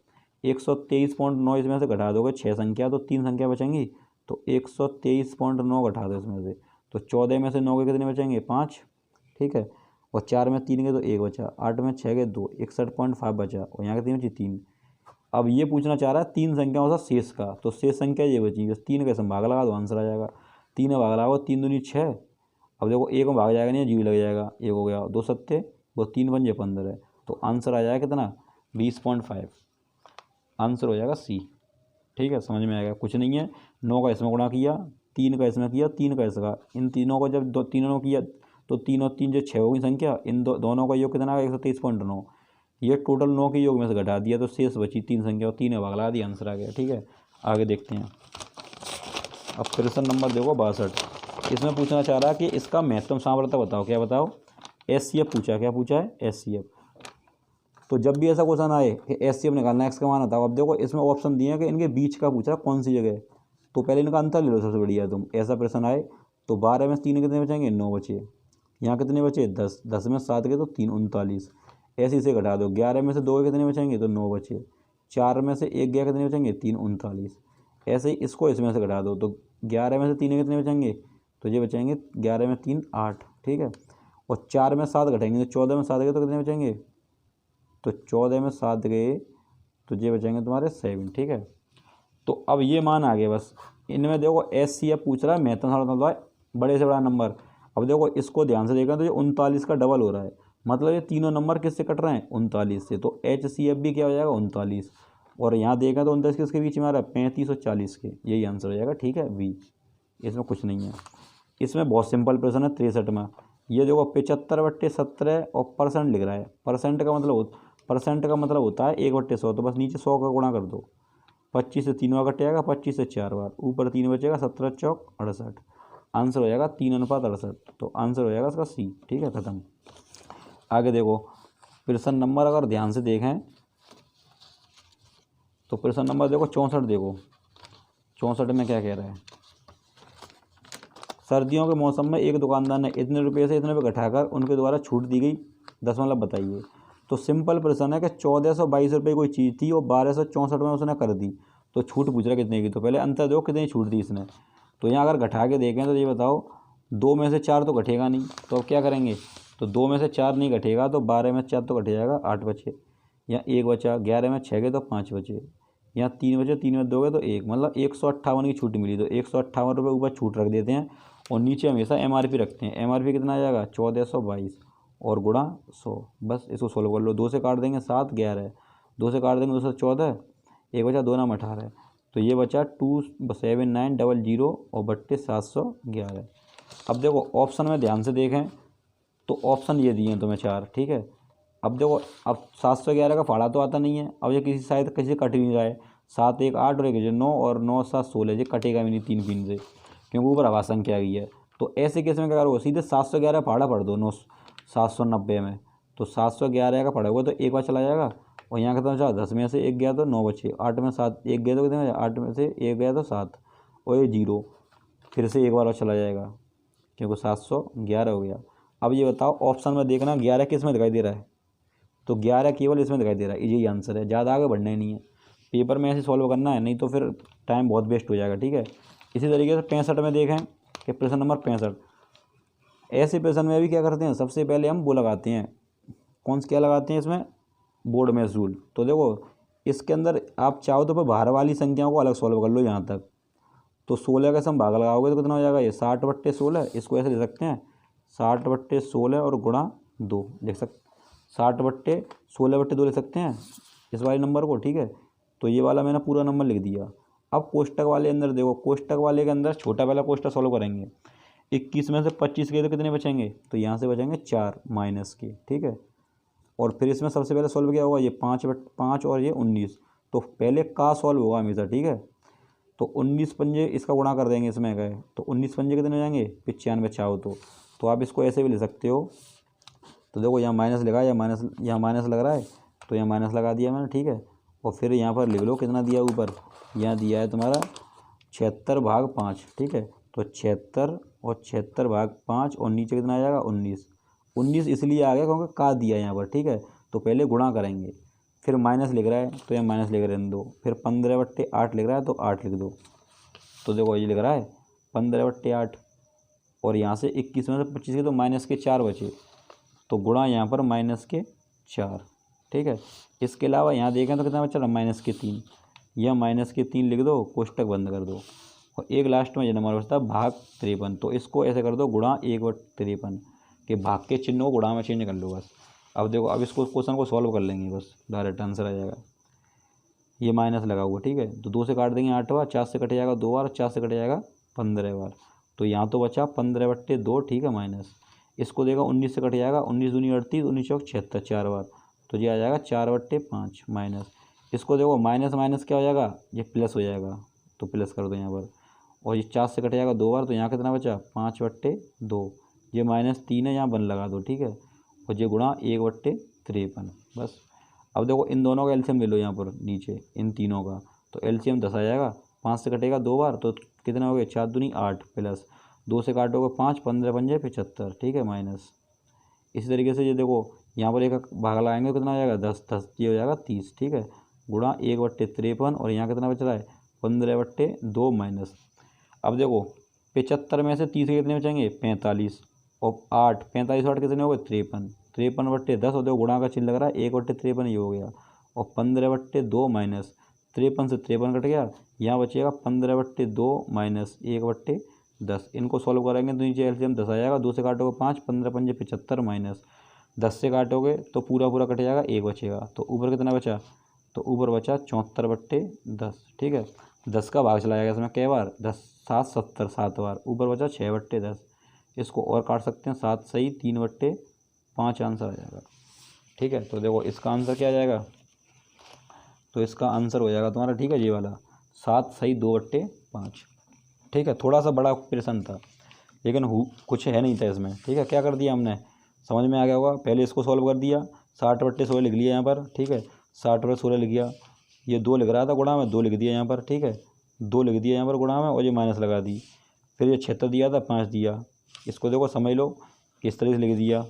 123.9 इसमें से घटा दोगे 6 संख्या, तो 3 संख्या बचेंगी, तो 123.9 घटा दो इसमें से, तो 14 में से 9 के कितने बचेंगे 5। ठीक है, और 4 में 3 के तो 1 बचा, 8 में 6 के 2, 61.5 बचा, और यहाँ कितनी बची 3। अब ये पूछना चाह रहा है 3 संख्याओं से शेष का, तो शेष संख्या ये बची, बस 3 का इसमें भाग लगा दो, आंसर आ जाएगा। 3 में भाग लगाओ, 3 दूनी 6, अब देखो 1 में भाग जाएगा नहीं, 0 लग जाएगा, 1 हो गया, 2 सत्ते वो 3 पंजे 15, तो आंसर आ जाएगा कितना 20.5, आंसर हो जाएगा सी। ठीक है, समझ में आएगा, कुछ नहीं है। 9 का इसमें गुणा किया, 3 का इसमें किया, 3 का इसका, इन तीनों को जब तीनों किया तो 3 और 3 जो 6 होगी संख्या, इन दोनों का योग कितना आ गया 123.9, ये टोटल 9 के योग में से घटा दिया, तो शेष बची 3 संख्या, और 3 में भाग लगा दिया, आंसर आ गया। ठीक है, आगे देखते हैं। अब प्रश्न नंबर देखो 62, इसमें पूछना चाह रहा है कि इसका महत्तम सामर्थ्य बताओ। क्या बताओ, एचसीएफ पूछा, क्या पूछा है एचसीएफ। तो जब भी ऐसा क्वेश्चन आए कि एचसीएफ निकालना, एक्स का मान होता है, अब देखो इसमें ऑप्शन दिए हैं कि इनके बीच का पूछा कौन सी जगह है, तो पहले इनका अंतर ले लो सबसे बढ़िया। तुम ऐसा प्रश्न आए तो 12 में 3 कितने बचेंगे, 9 बचे। यहाँ कितने बचे, 10, 10 में 7 के तो 3, 39। ऐसे इसे घटा दो, 11 में से 2 के कितने बचेंगे, तो 9 बचे। 4 में से 1 गया, कितने बचेंगे, 3, 39। ऐसे ही इसको इसमें से घटा दो, तो 11 में से 3 कितने बचेंगे, तो ये बचेंगे 11 में 3, 8, ठीक है। और 4 में 7 घटेंगे तो 14 में 7 गए तो कितने बचेंगे, तो 14 में 7 गए तो ये बचेंगे तुम्हारे 7, ठीक है। तो अब ये मान आ गए बस। इनमें देखो एचसीएफ पूछ रहा है, महत्वपूर्ण है, बड़े से बड़ा नंबर। अब देखो इसको ध्यान से देखा तो ये 39 का डबल हो रहा है, मतलब ये तीनों नंबर किससे कट रहे हैं, 39 से। तो एचसीएफ भी क्या हो जाएगा, 39। और यहाँ देखा तो 39 किसके बीच में आ रहा है, 35 और 40 के, यही आंसर हो जाएगा, ठीक है, बी। इसमें कुछ नहीं है। इसमें बहुत सिंपल प्रश्न है 63 में। ये देखो 75/17 और परसेंट लिख रहा है। परसेंट का मतलब होता है 1/100, तो बस नीचे 100 का गुणा कर दो। 25 से 3 बार कटेगा, 25 से 4 बार, ऊपर 3 बचेगा, 17 चौक 68। आंसर हो जाएगा 3:68। तो आंसर हो जाएगा इसका सी, ठीक है, खत्म। आगे देखो प्रश्न नंबर अगर ध्यान से देखें तो प्रश्न नंबर देखो 64 देखो। 64 में क्या कह रहा है, सर्दियों के मौसम में एक दुकानदार ने इतने रुपये से इतने रुपये घटाकर उनके द्वारा छूट दी गई, दशमलव बताइए। तो सिंपल प्रश्न है कि 1422 रुपये कोई चीज़ थी और 1264 में उसने कर दी, तो छूट पूछ रहा कितने की। तो पहले अंतर दो कितनी छूट दी इसने। तो यहाँ अगर घटा के देखें तो ये बताओ 2 में से 4 तो घटेगा नहीं, तो अब क्या करेंगे, तो 2 में से 4 नहीं घटेगा तो 12 में 4 तो घट जाएगा, 8 बचे। यहाँ 1 बचा, 11 में 6 गए तो 5 बचे। यहाँ 3 बचे, 3 में 2 गए तो 1, मतलब 158 की छूट मिली। तो 158 रुपये ऊपर छूट रख देते हैं और नीचे हमेशा एमआरपी रखते हैं। एमआरपी कितना आ जाएगा, 1422 और गुणा 100। बस इसको सोल्व कर लो। 2 से काट देंगे 7, 11, 2 से काट देंगे 2 से 14, 1 बचा, 2 नाम 18। तो ये बचा 27900 और बट्टे 711। अब देखो ऑप्शन में ध्यान से देखें तो ऑप्शन ये दिए हैं तुम्हें 4, ठीक है। अब देखो अब 711 का फाड़ा तो आता नहीं है, अब ये किसी शायद किसी कट भी नहीं रहा है। 7 1 8 और 1 9 और 9 7 16, ये कटेगा भी नहीं 3 पिन से, क्योंकि ऊपर आवाज संख्या आ गई है। तो ऐसे केस में क्या करोगे, सीधे 711 फाड़ा पढ़ दो 790 में। तो 711 का पड़ा हुआ तो एक बार चला जाएगा, और यहाँ कितना बचा, 10 में से 1 गया तो 9 बचे, 8 में 7 1 गया तो कितने बचे, 8 में से 1 गया तो 7, और ये 0 फिर से एक बार और चला जाएगा, क्योंकि 711 हो गया। अब ये बताओ ऑप्शन में देखना 11 किस में दिखाई दे रहा है, तो 11 केवल इसमें दिखाई दे रहा है, यही आंसर है। ज़्यादा आगे बढ़ना ही नहीं है, पेपर में ऐसे सॉल्व करना है, नहीं तो फिर टाइम बहुत वेस्ट हो जाएगा, ठीक है। इसी तरीके से 65 में देखें कि प्रश्न नंबर 65। ऐसे प्रश्न में भी क्या करते हैं, सबसे पहले हम वो लगाते हैं, कौन सा क्या लगाते हैं इसमें, बोर्ड में रूल। तो देखो इसके अंदर आप चाहो तो बाहर वाली संख्याओं को अलग सॉल्व कर लो यहाँ तक। तो 16 का सम भाग लगाओगे तो कितना हो जाएगा, ये 60/16। इसको ऐसे लिख सकते हैं 60/16 और गुणा 2 लिख सकते, 60/16/2 लिख सकते हैं इस वाले नंबर को, ठीक है। तो ये वाला मैंने पूरा नंबर लिख दिया। अब कोष्टक वाले अंदर देखो, कोष्टक वाले के अंदर छोटा वाला कोष्टक सॉल्व करेंगे। 21 में से 25 के तो कितने बचेंगे, तो यहाँ से बचेंगे 4 माइनस के, ठीक है। और फिर इसमें सबसे पहले सॉल्व क्या होगा, ये 5 और ये 19, तो पहले का सॉल्व होगा हमेशा, ठीक है। तो 19 पंजे इसका गुणा कर देंगे इसमें गए, तो 19 पंजे कितने हो जाएंगे, 95 चाहो तो आप इसको ऐसे भी ले सकते हो। तो देखो यहाँ माइनस लगा, यहाँ माइनस लग रहा है, तो यहाँ माइनस लगा दिया मैंने, ठीक है। और फिर यहाँ पर लिख लो कितना दिया ऊपर, यहाँ दिया है तुम्हारा 76/5, ठीक है। तो 76 और 76/5 और नीचे कितना आ जाएगा 19 इसलिए आ गया क्योंकि का दिया यहाँ पर, ठीक है। तो पहले गुणा करेंगे, फिर माइनस लिख रहा है तो यहाँ माइनस लिख रहने दो, फिर 15/8 लिख रहा है तो 8 लिख दो। तो देखो ये लिख रहा है 15/8 और यहाँ से 21 में से 25 के तो माइनस के 4 बचे, तो गुणा यहाँ पर माइनस के 4, ठीक है। इसके अलावा यहाँ देखें तो कितना बचा रहा, माइनस के 3, यह माइनस के 3 लिख दो, कोष्टक बंद कर दो। और एक लास्ट में ये नंबर बचता है भाग 53, तो इसको ऐसे कर दो गुणा 1/53 के भाग के चिन्ह को गुणा में चेंज कर लो बस। अब देखो अब इसको क्वेश्चन को सॉल्व कर लेंगे, बस डायरेक्ट आंसर आ जाएगा। ये माइनस लगा हुआ, ठीक है। तो 2 से काट देंगे 8 बार, 4 से कट जाएगा 2 बार, 4 से कट जाएगा 15 बार। तो यहाँ तो बचा 15/2, ठीक है, माइनस। इसको देगा 19 से कट जाएगा, 19 दूनी 38, 19 चौक 76 4 बार, तो ये आ जाएगा 4/5 माइनस। इसको देखो माइनस माइनस क्या हो जाएगा, ये प्लस हो जाएगा, तो प्लस कर दो यहाँ पर। और ये 4 से कट जाएगा 2 बार, तो यहाँ कितना बचा 5/2, ये -3 है, यहाँ 1 लगा दो, ठीक है। और ये गुणा 1/53, बस। अब देखो इन दोनों का एलसीएम ले लो यहाँ पर नीचे इन तीनों का, तो एलसीएम 10 आ जाएगा। 5 से कटेगा 2 बार तो कितना हो गया 4 दूनी 8 प्लस 2 से काटोगे 5, 15 पंजे 75, ठीक है, माइनस। इसी तरीके से ये देखो यहाँ पर एक भाग लगाएंगे तो कितना हो जाएगा 10, 10 ये हो जाएगा 30, ठीक है, गुणा 1/53 और यहाँ कितना बच रहा है 15/2 माइनस। अब देखो 75 में से 30 के कितने बचेंगे 45 और 8, 45 8 कितने हो गए 53, 53/10 और देखो गुणा का चिन्ह लग रहा है 1/53 ये हो गया और 15/2 माइनस 53 से 53 कट गया, यहाँ बचेगा 15/2 माइनस 1/10। इनको सॉल्व करेंगे तो नीचे एलसीएम 10 आ जाएगा। 2 से काटोगे 5, 15 पंजे 75 माइनस 10 से काटोगे तो पूरा पूरा कट जाएगा, 1 बचेगा। तो ऊपर कितना बचा, तो ऊपर बचा 74/10, ठीक है। 10 का भाग चला जाएगा इसमें कई बार 10 7 70 7 बार, ऊपर बचा 6/10। इसको और काट सकते हैं 7 सही 3/5 आंसर आ जाएगा, ठीक है। तो देखो इसका आंसर क्या आ जाएगा, तो इसका आंसर हो जाएगा तुम्हारा, ठीक है, ये वाला 7 सही 2/5, ठीक है। थोड़ा सा बड़ा प्रश्न था लेकिन कुछ है नहीं था इसमें, ठीक है। क्या कर दिया हमने, समझ में आ गया होगा। पहले इसको सॉल्व कर दिया, 60/16 लिख लिया यहाँ पर, ठीक है, 60/16 लिख गया। ये 2 लिख रहा था गुणा में, 2 लिख दिया यहाँ पर, ठीक है, 2 लिख दिया यहाँ पर गुणा में और ये माइनस लगा दी। फिर ये 76 दिया था 5 दिया, इसको देखो समझ लो किस तरीके से लिख दिया।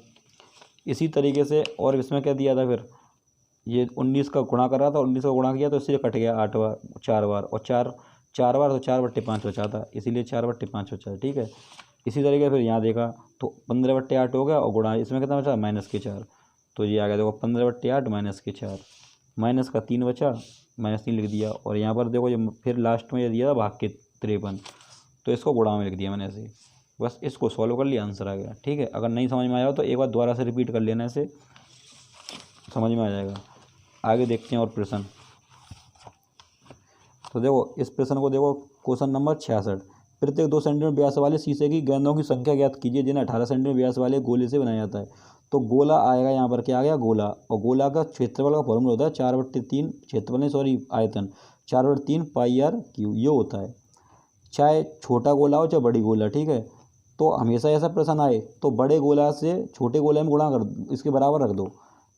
इसी तरीके से और इसमें क्या दिया था, फिर ये 19 का गुणा कर रहा था, 19 का गुणा किया तो इससे कट गया 8 बार 4 बार और 4 बार तो 4/5 बचा था, इसीलिए 4/5 बचा, ठीक है। इसी तरीके फिर यहाँ देखा तो 15/8 हो गया और गुणा इसमें कितना बचा -4, तो ये आ गया देखो 15/8 -4, माइनस का 3 बचा, -3 लिख दिया। और यहाँ पर देखो ये फिर लास्ट में ये दिया था भाग के 53, तो इसको गुणा में लिख दिया मैंने ऐसे, बस इसको सॉल्व कर लिया, आंसर आ गया, ठीक है। अगर नहीं समझ में आया हो तो एक बार दोबारा से रिपीट कर लेना, ऐसे समझ में आ जाएगा। आगे देखते हैं और प्रश्न। तो देखो इस प्रश्न को देखो, क्वेश्चन नंबर 66। प्रत्येक 2 सेंटीमीटर व्यास वाले शीशे की गेंदों की संख्या ज्ञात कीजिए जिन्हें 18 सेंटीमीटर व्यास वाले गोले से बनाया जाता है। तो गोला आएगा यहाँ पर, क्या आ गया गोला, और गोला का क्षेत्रफल का फॉर्मूला होता है 4/3, क्षेत्रफल नहीं सॉरी आयतन 4/3 πr/क्यू, ये होता है। चाहे छोटा गोला हो चाहे बड़ी गोला, ठीक है। तो हमेशा ऐसा प्रश्न आए तो बड़े गोला से छोटे गोले में गुणा कर इसके बराबर रख दो,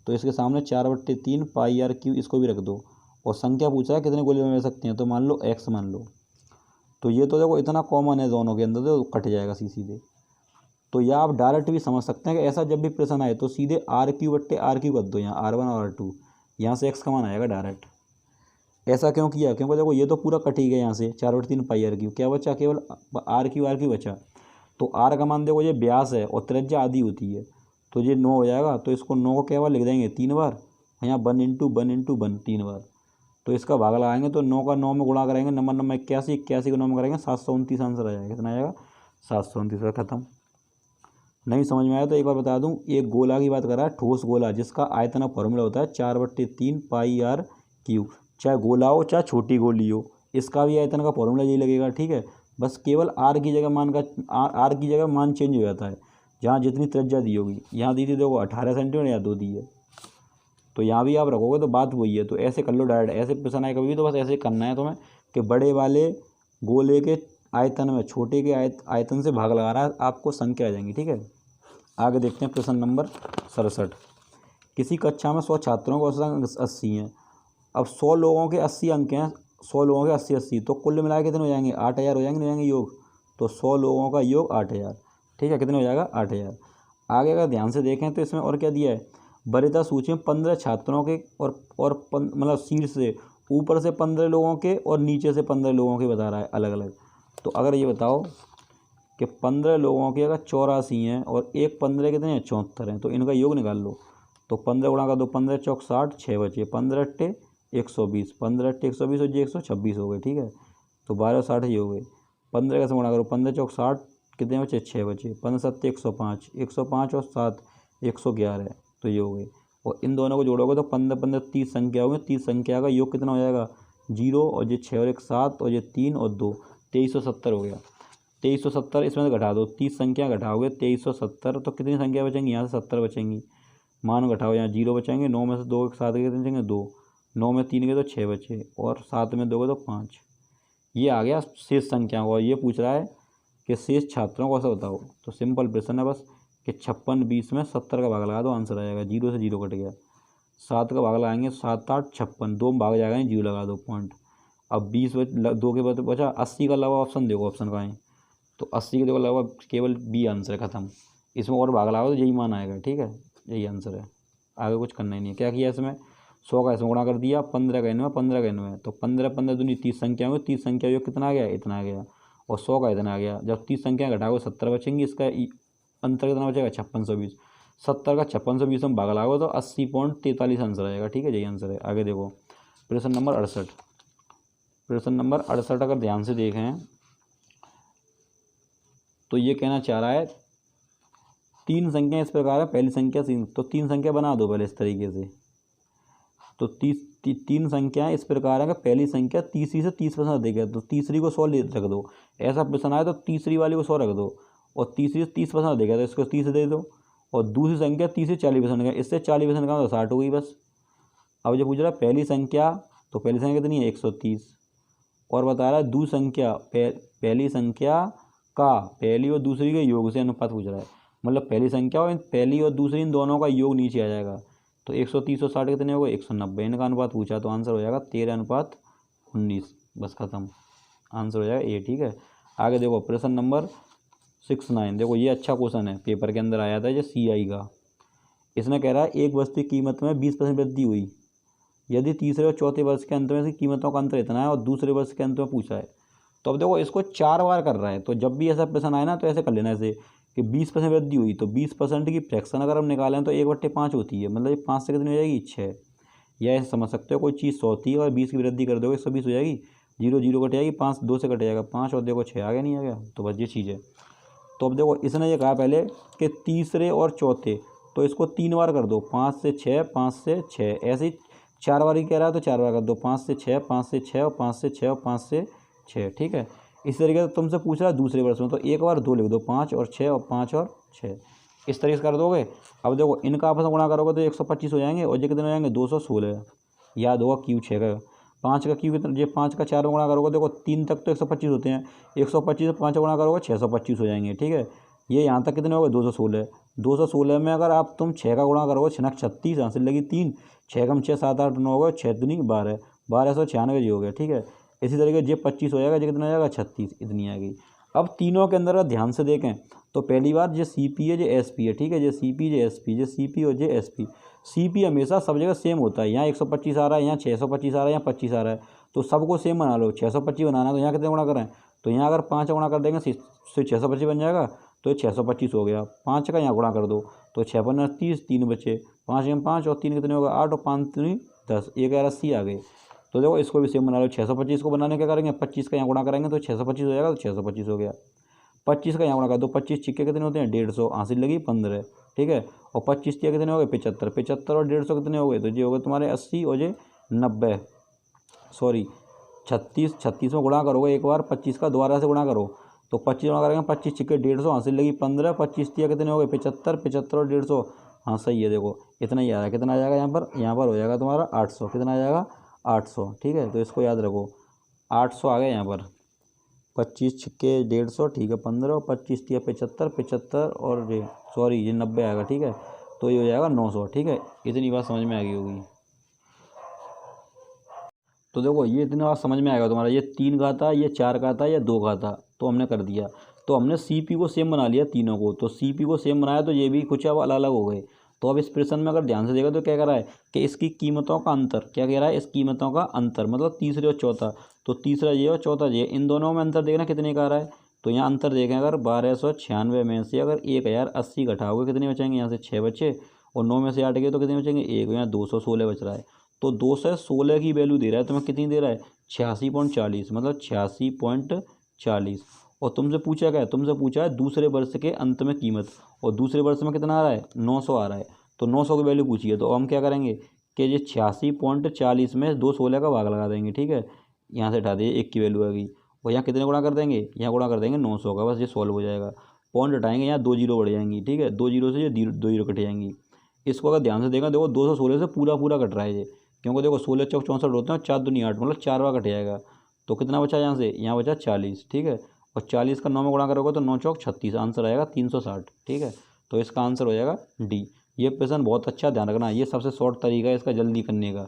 तो इसके सामने 4/3 πr/क्यू इसको भी रख दो। और संख्या पूछा है कितने गोले बना सकते हैं, तो मान लो x मान लो। तो ये तो देखो इतना कॉमन है दोनों के अंदर, तो कट जाएगा सीधे। तो या आप डायरेक्ट भी समझ सकते हैं कि ऐसा जब भी प्रश्न आए तो सीधे r/r कर दो, यहाँ r1 और r2, यहाँ से x का मान आएगा डायरेक्ट। ऐसा क्यों किया, क्योंकि देखो ये तो पूरा कट ही गया यहाँ से 4/3 πr/क्यू, क्या बचा केवल r/क्यू बचा। तो r का मान देखो ये व्यास है और त्रिज्या आधी होती है, तो ये 9 हो जाएगा। तो इसको 9 को केवल लिख देंगे 3 बार, यहाँ 1 × 1 × 1 3 बार। तो इसका भाग लगाएंगे तो 9 का 9 में गुणा करेंगे, नंबर 81, 81 को 9 में करेंगे 729 आंसर आ जाएगा। कितना आएगा 729, खत्म। नहीं समझ में आया तो एक बार बता दूं, एक गोला की बात कर रहा है, ठोस गोला जिसका आयतन फॉर्मूला होता है 4/3 πr/क्यू, चाहे गोला हो चाहे छोटी गोली हो, इसका भी आयतन का फॉर्मूला यही लगेगा, ठीक है। बस केवल आर की जगह मान चेंज हो जाता है, जहाँ जितनी त्रिज्या दी होगी। यहाँ दी थी देखो 18 सेंटीमीटर, या 2 दी है, तो यहाँ भी आप रखोगे तो बात वही है। तो ऐसे कर लो डायरेक्ट, ऐसे प्रश्न आए कभी भी तो बस ऐसे करना है तुम्हें कि बड़े वाले गोले के आयतन में छोटे के आयतन से भाग लगा रहा है, आपको संख्या आ जाएंगी, ठीक है। आगे देखते हैं प्रश्न नंबर 67। किसी कक्षा में 100 छात्रों को औसत अंक 80 हैं। अब 100 लोगों के 80 अंक हैं, 100 लोगों के 80, तो कुल मिला के कितने हो जाएंगे 8000 हो जाएंगे, नहीं हो जाएंगे योग। तो 100 लोगों का योग 8000, ठीक है, कितने हो जाएगा 8000। आगे अगर ध्यान से देखें तो इसमें और क्या दिया है, वरीयता सूची में 15 छात्रों के और मतलब शीर्ष से ऊपर से 15 लोगों के और नीचे से 15 लोगों के बता रहा है अलग अलग। तो अगर ये बताओ कि 15 लोगों के अगर 84 हैं और एक 15 कितने हैं 74 हैं, तो इनका योग निकाल लो। तो 15 गुणा का 2, 15 चौक 60, 6 बचे, 15 अट्टे 120, 15 अट्टे 120 और ये 126 हो गए, ठीक है। तो 12 60 ये हो गए। 15 कैसे गुणा करो, 15 चौक 60 कितने बचे 6 बचे, 15 7 105, 105 और 7 111, तो ये हो गए। और इन दोनों को जोड़ोगे तो 15 15 30 संख्या होगी, 30 संख्या का योग कितना हो जाएगा 0 और ये 6 और 1 7 और ये 3 और 2 2370 हो गया। 2370 इसमें से घटा दो, 30 संख्या घटाओगे 2370, तो कितनी संख्या बचेंगी, यहाँ से 70 बचेंगी। मान घटाओ, यहाँ 0 बचेंगे, 9 में से 2 7 के कितने बचेंगे 2, 9 में 3 के तो 6 बचे और 7 में 2 के तो 5। ये आ गया शेष संख्याओं को। ये पूछ रहा है कि शेष छात्रों को ऐसा बताओ, तो सिंपल प्रश्न है बस कि 56 20 में 70 का भाग लगा दो, आंसर आ जाएगा। 0 से 0 कट गया। 7 का भाग लगाएंगे, 7 8 56, 2 में भाग जाएगा, जीरो लगा दो पॉइंट। अब 20 2 के बाद बचा 80 का अलावा ऑप्शन देखो, ऑप्शन का है तो 80 के देखो अलावा केवल बी आंसर है, खत्म। इसमें और भाग लगाओ तो यही मान आएगा, ठीक है, यही आंसर है, आगे कुछ करना ही नहीं है। क्या किया इसमें, 100 का इसमें गुणा कर दिया, 15 का इनमें, 15 का इनमें, तो 15 15 दूनी 30 संख्या में, 30 संख्या जो कितना आ गया, इतना आ गया, और 100 का इतना आ गया। जब 30 संख्या घटाओगे 70 बचेंगी, इसका अंतर कितना बचेगा, 5620। 70 का 5620 में भाग लगाओगे तो 80.43 आंसर आएगा, ठीक है, यही आंसर है। आगे देखो प्रश्न नंबर 68। प्रश्न नंबर 68 अगर ध्यान से देखें तो ये कहना चाह रहा है, 3 संख्या इस प्रकार है, पहली संख्या तो 3 संख्या बना दो पहले इस तरीके से। तो 3 संख्याएं इस प्रकार है कि पहली संख्या तीसरी से 30% अधिक है, तो तीसरी को 100 रख दो। ऐसा प्रश्न आए तो तीसरी वाली को 100 रख दो, और तीसरी से 30% अधिक है तो इसको 30 दे दो, और दूसरी संख्या 30 से 40% है, इससे 40% का तो 60 हो गई बस। अब जो पूछ रहा है पहली संख्या, तो पहली संख्या कितनी है, 130, और बता रहा है दूसरी संख्या, पहली संख्या का पहली और दूसरी के योग से अनुपात पूछ रहा है, मतलब पहली संख्या और पहली और दूसरी इन दोनों का योग नीचे आ जाएगा। तो 130 और 60 कितने हो गए, 190, इनका अनुपात पूछा तो आंसर हो जाएगा 13:19, बस खत्म, आंसर हो जाएगा ए, ठीक है। आगे देखो प्रश्न नंबर 69, देखो ये अच्छा क्वेश्चन है, पेपर के अंदर आया था ये CI का। इसने कह रहा है एक वस्तु की कीमत में 20% वृद्धि हुई यदि तीसरे और चौथे वर्ष के अंत में इसकी कीमतों का अंतर इतना है और दूसरे वर्ष के अंत में पूछा है। तो अब देखो इसको 4 बार कर रहा है, तो जब भी ऐसा प्रश्न आए ना तो ऐसे कर लेना ऐसे कि 20% वृद्धि हुई, तो 20% की फ्रैक्शन अगर हम निकालें तो 1/5 होती है, मतलब ये 5 से कितनी हो जाएगी, 6। या ऐसे समझ सकते हो कोई चीज़ 100 थी और 20 की वृद्धि कर दोगे 120 हो जाएगी, 0 0 कट जाएगी, 5 2 से कट जाएगा 5, और देखो 6 आ गया, नहीं आ गया, तो बस ये चीज़ है। तो अब देखो इसने ये कहा पहले कि तीसरे और चौथे, तो इसको 3 बार कर दो, 5 से 6, 5 से 6, ऐसे ही 4 बार ही कह रहा है तो 4 बार कर दो, 5 से 6, 5 से 6, और 5 से 6, और 5 से 6, ठीक है। इस तरीके से तुमसे पूछ रहा है दूसरे वर्ष में, तो एक बार 2 लिख दो, 5 और 6 और 5 और 6, इस तरीके से कर दोगे। अब देखो इनका आपस में गुणा करोगे तो 125 हो जाएंगे, और ये कितने हो जाएंगे, 216, याद होगा क्यू 6 का, 5 का क्यू कितना, ये 5 का 4 में गुणा करोगे, देखो 3 तक तो 125 होते हैं, 125 से 5 गुणा करोगे 625 हो जाएंगे, ठीक है। ये यहाँ तक कितने हो गए, 216, 216 में अगर आप तुम 6 का गुणा करोगे, 6 36, यहाँ से लगी 3, 6 कम 6 7 8 9 हो गए, 6 दूनी 12, 1296 जी हो गया, ठीक है। इसी तरीके जे 25 हो जाएगा, ये कितना हो जाएगा, 36, इतनी आ गई। अब तीनों के अंदर ध्यान से देखें तो पहली बार जो CP है, जो SP है, ठीक है, जो CP जो SP, जो CP और जो SP। CP हमेशा सब जगह सेम होता है, यहाँ 125 आ रहा है, यहाँ 625 आ रहा है, यहाँ 25 आ रहा है, तो सबको सेम बना लो। 625 बनाना है तो यहाँ कितने गुणा करें, तो यहाँ अगर 5 गुणा कर देंगे तो 625 बन जाएगा, तो 625 हो गया। 5 का यहाँ गुणा कर दो तो 6 5 30, 3 बचे, 5 में 5 और 3 कितने होगा, 8 और 5 3 10, 1 80 आ गए। तो देखो इसको भी सेम बना लो, 625 को बनाने क्या करेंगे, 25 का यहाँ गुणा करेंगे तो 625 हो जाएगा, तो 625 हो गया। 25 का यहाँ गुणा कर दो, 25 छिक्के कितने होते हैं, 150, हासिल लगी 15, ठीक है, और 25 तिया कितने हो गए, 75, 75 और 150 कितने हो गए, तो ये हो गए तुम्हारे 80 और ये 90, सॉरी 36, 36 में गुणा करोगे एक बार, 25 का दोबारा से गुणा करो, तो 25 गुणा करेंगे, 25 छिक्के 150, हासिल लगी 15, 25 तिया कितने हो गए, 75, 75 और 150, हाँ सही है, देखो इतना ही आ रहा है, कितना आ जाएगा यहाँ पर हो जाएगा तुम्हारा 800, कितना आ जाएगा 800, ठीक है। तो इसको याद रखो 800 आ गया यहाँ पर, 25 छिक्के 150, ठीक है 15, और 25 तिया 75, 75 और ये सॉरी ये 90 आएगा, ठीक है, तो ये हो जाएगा 900, ठीक है। इतनी बात समझ में आ गई होगी। तो देखो ये इतनी बात समझ में आएगा तुम्हारा, ये 3 का था, ये 4 का था, ये 2 का था, तो हमने कर दिया, तो हमने CP को सेम बना लिया तीनों को, तो CP को सेम बनाया तो ये भी कुछ अब अलग अलग हो गए। तो अब इस प्रश्न में अगर ध्यान से देखा तो क्या कह रहा है कि इसकी कीमतों का अंतर, क्या कह रहा है, इस कीमतों का अंतर मतलब तीसरे और चौथा, तो तीसरा ये और चौथा ये, इन दोनों में अंतर देखना कितने का आ रहा है। तो यहाँ अंतर देखें अगर 1296 में से अगर 1080 घटाओगे कितने बचेंगे, यहाँ से 6 बचे, और 9 में से 8 गए तो कितने बचेंगे, 1, यहाँ 216 बच रहा है। तो 216 की वैल्यू दे रहा है, तुम्हें कितनी दे रहा है, 86.40, मतलब 86.40। और तुमसे पूछा क्या है, तुमसे पूछा है दूसरे वर्ष के अंत में कीमत, और दूसरे वर्ष में कितना आ रहा है, 900 आ रहा है, तो 900 की वैल्यू पूछी है, तो हम क्या करेंगे कि ये 86.40 में 216 का भाग लगा देंगे, ठीक है, यहाँ से हटा दिए 1 की वैल्यू आ गई, और यहाँ कितने गुणा कर देंगे, यहाँ गुणा कर देंगे 900 का, बस ये सॉल्व हो जाएगा। पॉइंट हटाएंगे, यहाँ 2 जीरो बढ़ जाएंगी, ठीक है, 2 जीरो से ये 2 जीरो कट जाएंगी। इसको अगर ध्यान से देखा देखो 216 से पूरा पूरा कट रहा है ये, क्योंकि देखो 16 चौक 64 होते हैं, 4 दूनी 8, मतलब 4 बार कट जाएगा, तो कितना बचा यहाँ से, यहाँ बचा 40, ठीक है, और 40 का 9 में गुणा करोगे तो 9 चौक 36, आंसर आएगा 360, ठीक है। तो इसका आंसर हो जाएगा डी, ये प्रश्न बहुत अच्छा ध्यान रखना, ये सबसे शॉर्ट तरीका है इसका जल्दी करने का,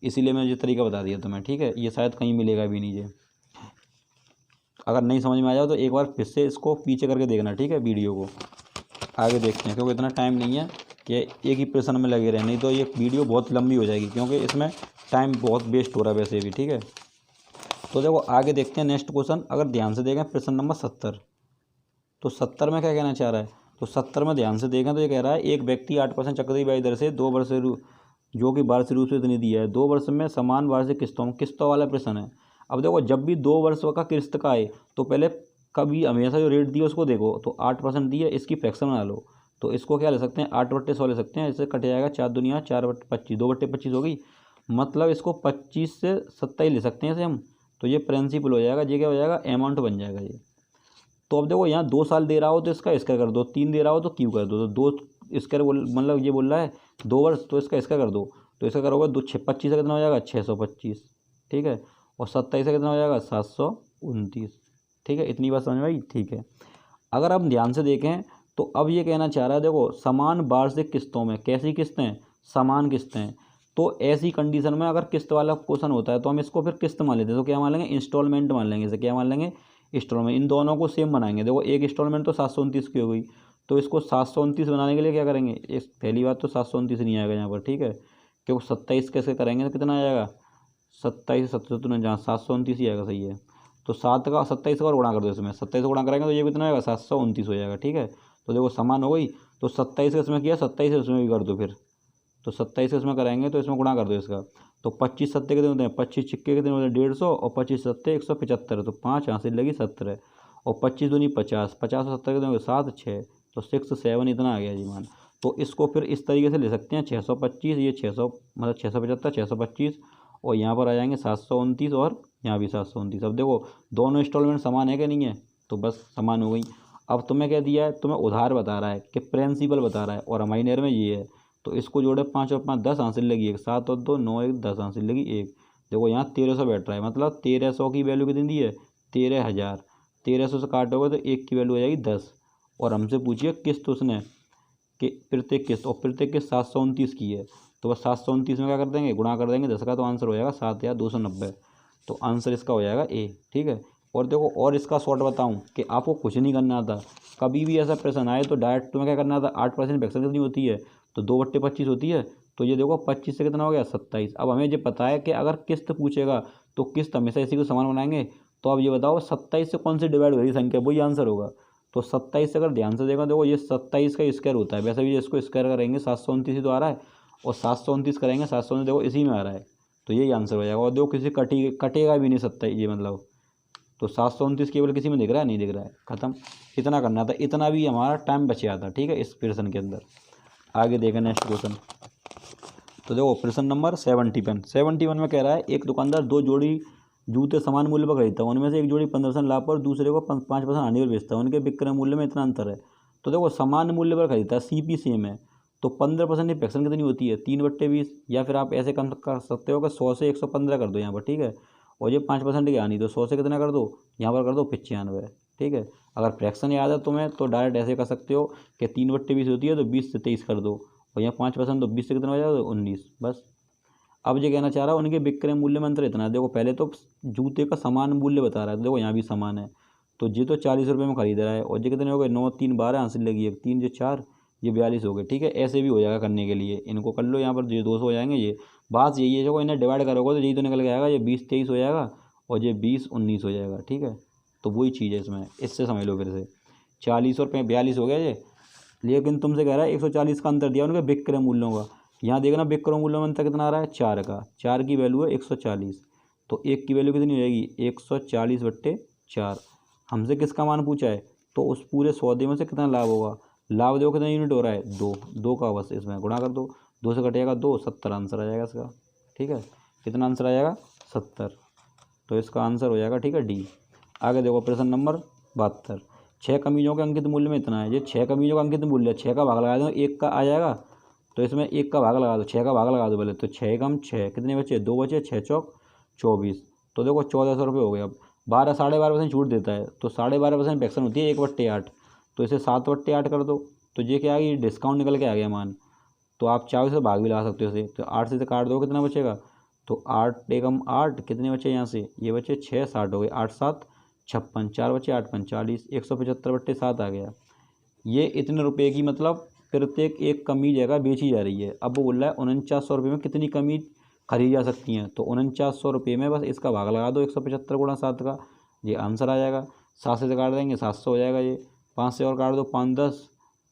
इसीलिए मैंने ये तरीका बता दिया तुम्हें, ठीक है। ये शायद कहीं मिलेगा भी नहीं ये, अगर नहीं समझ में आ जाओ तो एक बार फिर से इसको पीछे करके देखना, ठीक है, वीडियो को। आगे देखते हैं, क्योंकि इतना टाइम नहीं है कि एक ही प्रश्न में लगे रहे, नहीं तो ये वीडियो बहुत लंबी हो जाएगी, क्योंकि इसमें टाइम बहुत वेस्ट हो रहा है वैसे भी, ठीक है। तो देखो आगे देखते हैं नेक्स्ट क्वेश्चन। अगर ध्यान से देखें प्रश्न नंबर 70, तो 70 में क्या कहना चाह रहा है, तो 70 में ध्यान से देखें तो ये कह रहा है एक व्यक्ति 8% चक्रवृद्धि ब्याज दर से 2 वर्ष जो कि वार्षिक रूप से इतनी दिया है, 2 वर्ष में समान वार्षिक किस्तों वाला प्रश्न है। अब देखो जब भी 2 वर्ष का किस्त का आए तो पहले कभी हमेशा जो रेट दिया उसको देखो, तो 8% दी है, इसकी फ्रैक्शन बना लो। तो इसको क्या ले सकते हैं, 8/100 ले सकते हैं, इससे कट जाएगा 4 दुनिया 4/25, 2/25 हो गई, मतलब इसको 25 से 27 ले सकते हैं इसे हम। तो ये प्रिंसिपल हो जाएगा, ये क्या हो जाएगा, अमाउंट बन जाएगा ये। तो अब देखो यहाँ 2 साल दे रहा हो तो इसका स्क्वायर कर दो, 3 दे रहा हो तो क्यू कर दो, तो 2 स्क्वायर मतलब ये बोल रहा है 2 वर्ष, तो इसका स्क्वायर कर दो, तो इसका करोगे 25 से कितना हो जाएगा 625, ठीक है, और 27 से कितना हो जाएगा 729, ठीक है। इतनी बात समझ में आई, ठीक है। अगर हम ध्यान से देखें तो अब ये कहना चाह रहा है, देखो समान वार्षिक किस्तों में, कैसी किस्तें, समान किस्तें, तो ऐसी कंडीशन में अगर किस्त वाला क्वेश्चन होता है तो हम इसको फिर किस्त मान लेते हैं, तो क्या मान लेंगे, इंस्टॉलमेंट मान लेंगे, इसे क्या मान लेंगे, इंस्टॉलमेंट। इन दोनों को सेम बनाएंगे, देखो एक इंस्टॉलमेंट तो 729 की हो गई, तो इसको 729 बनाने के लिए क्या करेंगे, इस पहली बात तो 729 नहीं आएगा यहाँ पर, ठीक है, क्योंकि 27 कैसे करेंगे तो कितना आ जाएगा, 27 77 जहाँ 729 ही आएगा, सही है। तो 7 का 27 का और गुणा कर दो, इसमें 27 से गुणा करेंगे तो ये कितना आएगा 729 हो जाएगा, ठीक है। तो देखो समान हो गई, तो 27 का इसमें किया, 27 से उसमें भी कर दो फिर, तो 27 से इसमें कराएंगे तो इसमें गुणा कर दो इसका, तो 25 सत्ते कितने होते हैं, 25 छिक्के कितने होते हैं 150, और 25 सत्ते 175, तो 5 यहाँ से लगी 17, और 25 दूनी 50, 50 और 70 कितने हो गए 7 6, तो 6 7 इतना आ गया जी मान। तो इसको फिर इस तरीके से ले सकते हैं, 625, ये 600 मतलब 675 625, और यहाँ पर आ जाएंगे 729, और यहाँ भी 729। अब देखो दोनों इंस्टॉलमेंट समान है कि नहीं है, तो बस समान हो गई। अब तुम्हें क्या दिया है, तुम्हें उधार बता रहा है कि प्रिंसिपल बता रहा है, और माइनर में ये है, तो इसको जोड़े 5 और 5 10 हासिल लगी, 1 7 और 2 9 1 10 हासिल लगी 1। देखो यहाँ 1300 बैठ रहा है, मतलब 1300 की वैल्यू कितनी दी है, 13,000, 1300 से काटोगे तो 1 की वैल्यू हो जाएगी 10, और हमसे पूछिए किस्त उसने कि प्रत्येक किस्त, और प्रत्येक किस्त 729 की है, तो बस 729 में क्या कर देंगे, गुणा कर देंगे 10 का, तो आंसर हो जाएगा 7,290, तो आंसर इसका हो जाएगा ए, ठीक है। और देखो और इसका शॉर्ट बताऊं कि आपको कुछ नहीं करना था, कभी भी ऐसा प्रश्न आए तो डायरेक्ट तुम्हें क्या करना था, 8% फ्रैक्शन कितनी होती है, तो 2/25 होती है, तो ये देखो 25 से कितना हो गया 27। अब हमें ये पता है कि अगर किस्त पूछेगा तो किस्त हमेशा इसी को समान बनाएंगे, तो अब ये बताओ 27 से कौन सी डिवाइड हो रही संख्या, वही आंसर होगा। तो 27 से अगर ध्यान से देखो, देखो ये 27 का स्क्वायर होता है, वैसे भी इसको स्क्वायर करेंगे 729 ही तो आ रहा है, और 729 करेंगे 729 देखो इसी में आ रहा है, तो यही आंसर हो जाएगा। और देखो किसी कटेगा भी नहीं 27 ये मतलब, तो 729 केवल किसी में दिख रहा है, नहीं दिख रहा है, खत्म। इतना करना था, इतना भी हमारा टाइम बच जाता, ठीक है, इस प्रश्न के अंदर। आगे देखें नेक्स्ट क्वेश्चन। तो देखो प्रश्न नंबर 71 में कह रहा है एक दुकानदार 2 जोड़ी जूते समान मूल्य पर खरीदता है, उनमें से एक जोड़ी 15% लाभ पर दूसरे को 5% हानि पर बेचता है, उनके विक्रय मूल्य में इतना अंतर है। तो देखो समान मूल्य पर खरीदता है, CP सेम है, तो 15% की फ्रैक्शन कितनी होती है, 3/20, या फिर आप ऐसे कम कर सकते हो कि 100 से 115 कर दो यहाँ पर, ठीक है, और ये 5% की हानि, तो 100 से कितना कर दो, यहाँ पर कर दो 95, ठीक है। अगर फ्रैक्शन याद है तुम्हें तो डायरेक्ट ऐसे कर सकते हो कि 3/20 होती है तो 20 से 23 कर दो, और यहाँ 5% तो 20 से कितना हो जाएगा, 19, बस। अब ये कहना चाह रहा है उनके विक्रय मूल्य में अंतर इतना है। देखो पहले तो जूते का समान मूल्य बता रहा है, तो देखो यहाँ भी समान है, तो ये तो 40 रुपये में खरीद रहा है, और ये कितने हो गए 9 3 12 हासिल लगी, 1 3 4 ये 42 हो गए, ठीक है। ऐसे भी हो जाएगा करने के लिए, इनको कर लो, यहाँ पर ये 200 हो जाएंगे, ये बात यही है, जो इन्हें डिवाइड करोगे तो यही तो निकल के आएगा, ये 20 23 हो जाएगा, और ये 20 19 हो जाएगा, ठीक है। तो वही चीज़ है इसमें, इससे समझ लो फिर से, 40 और 42 हो गया ये, लेकिन तुमसे कह रहा है 140 का अंतर दिया उनके विक्रय मूल्यों का। यहाँ देखना विक्रय मूल्यों में अंतर कितना आ रहा है, 4 का, 4 की वैल्यू है 140, तो 1 की वैल्यू कितनी हो जाएगी 140/4। हमसे किसका मान पूछा है, तो उस पूरे सौदे में से कितना लाभ होगा, लाभ देखो कितना यूनिट हो रहा है 2 का, बस इसमें गुणा कर दो, 2 से कटेगा 2, 70 आंसर आ जाएगा इसका, ठीक है। कितना आंसर आ जाएगा 70, तो इसका आंसर हो जाएगा, ठीक है, डी। आगे देखो प्रश्न नंबर 72, 6 कमीजों के अंकित मूल्य में इतना है, ये 6 कमीजों का अंकित मूल्य है, 6 का भाग लगा दो 1 का आ जाएगा, तो इसमें 1 का भाग लगा दो, 6 का भाग लगा दो पहले, तो 6 कम 6 कितने बचे, 2 बचे, 6 चौक 24, तो देखो 1400 रुपये हो गए। अब 12.5% छूट देता है, तो 12.5% फ्रैक्शन होती है 1/8, तो इसे 7/8 कर दो, तो ये क्या आ गई, डिस्काउंट निकल के आ गया मान, तो आप चाहो इसे भाग भी लगा सकते हो इसे। तो 8 से काट दो कितना बचेगा, तो 8 एकम 8 कितने बचे यहाँ से, ये बचे 6, 60 हो गए, 8 7 56, 4 बचे 8 5 40, 175/7 आ गया। ये इतने रुपए की मतलब प्रत्येक एक कमीज जगह बेची जा रही है। अब वो बोल रहा है 4900 में कितनी कमीज खरीदी जा सकती हैं, तो 4900 में बस इसका भाग लगा दो 175/7 का, ये आंसर आ जाएगा। 7 से काट देंगे 700 हो जाएगा ये, 5 से और काट दो 5 10,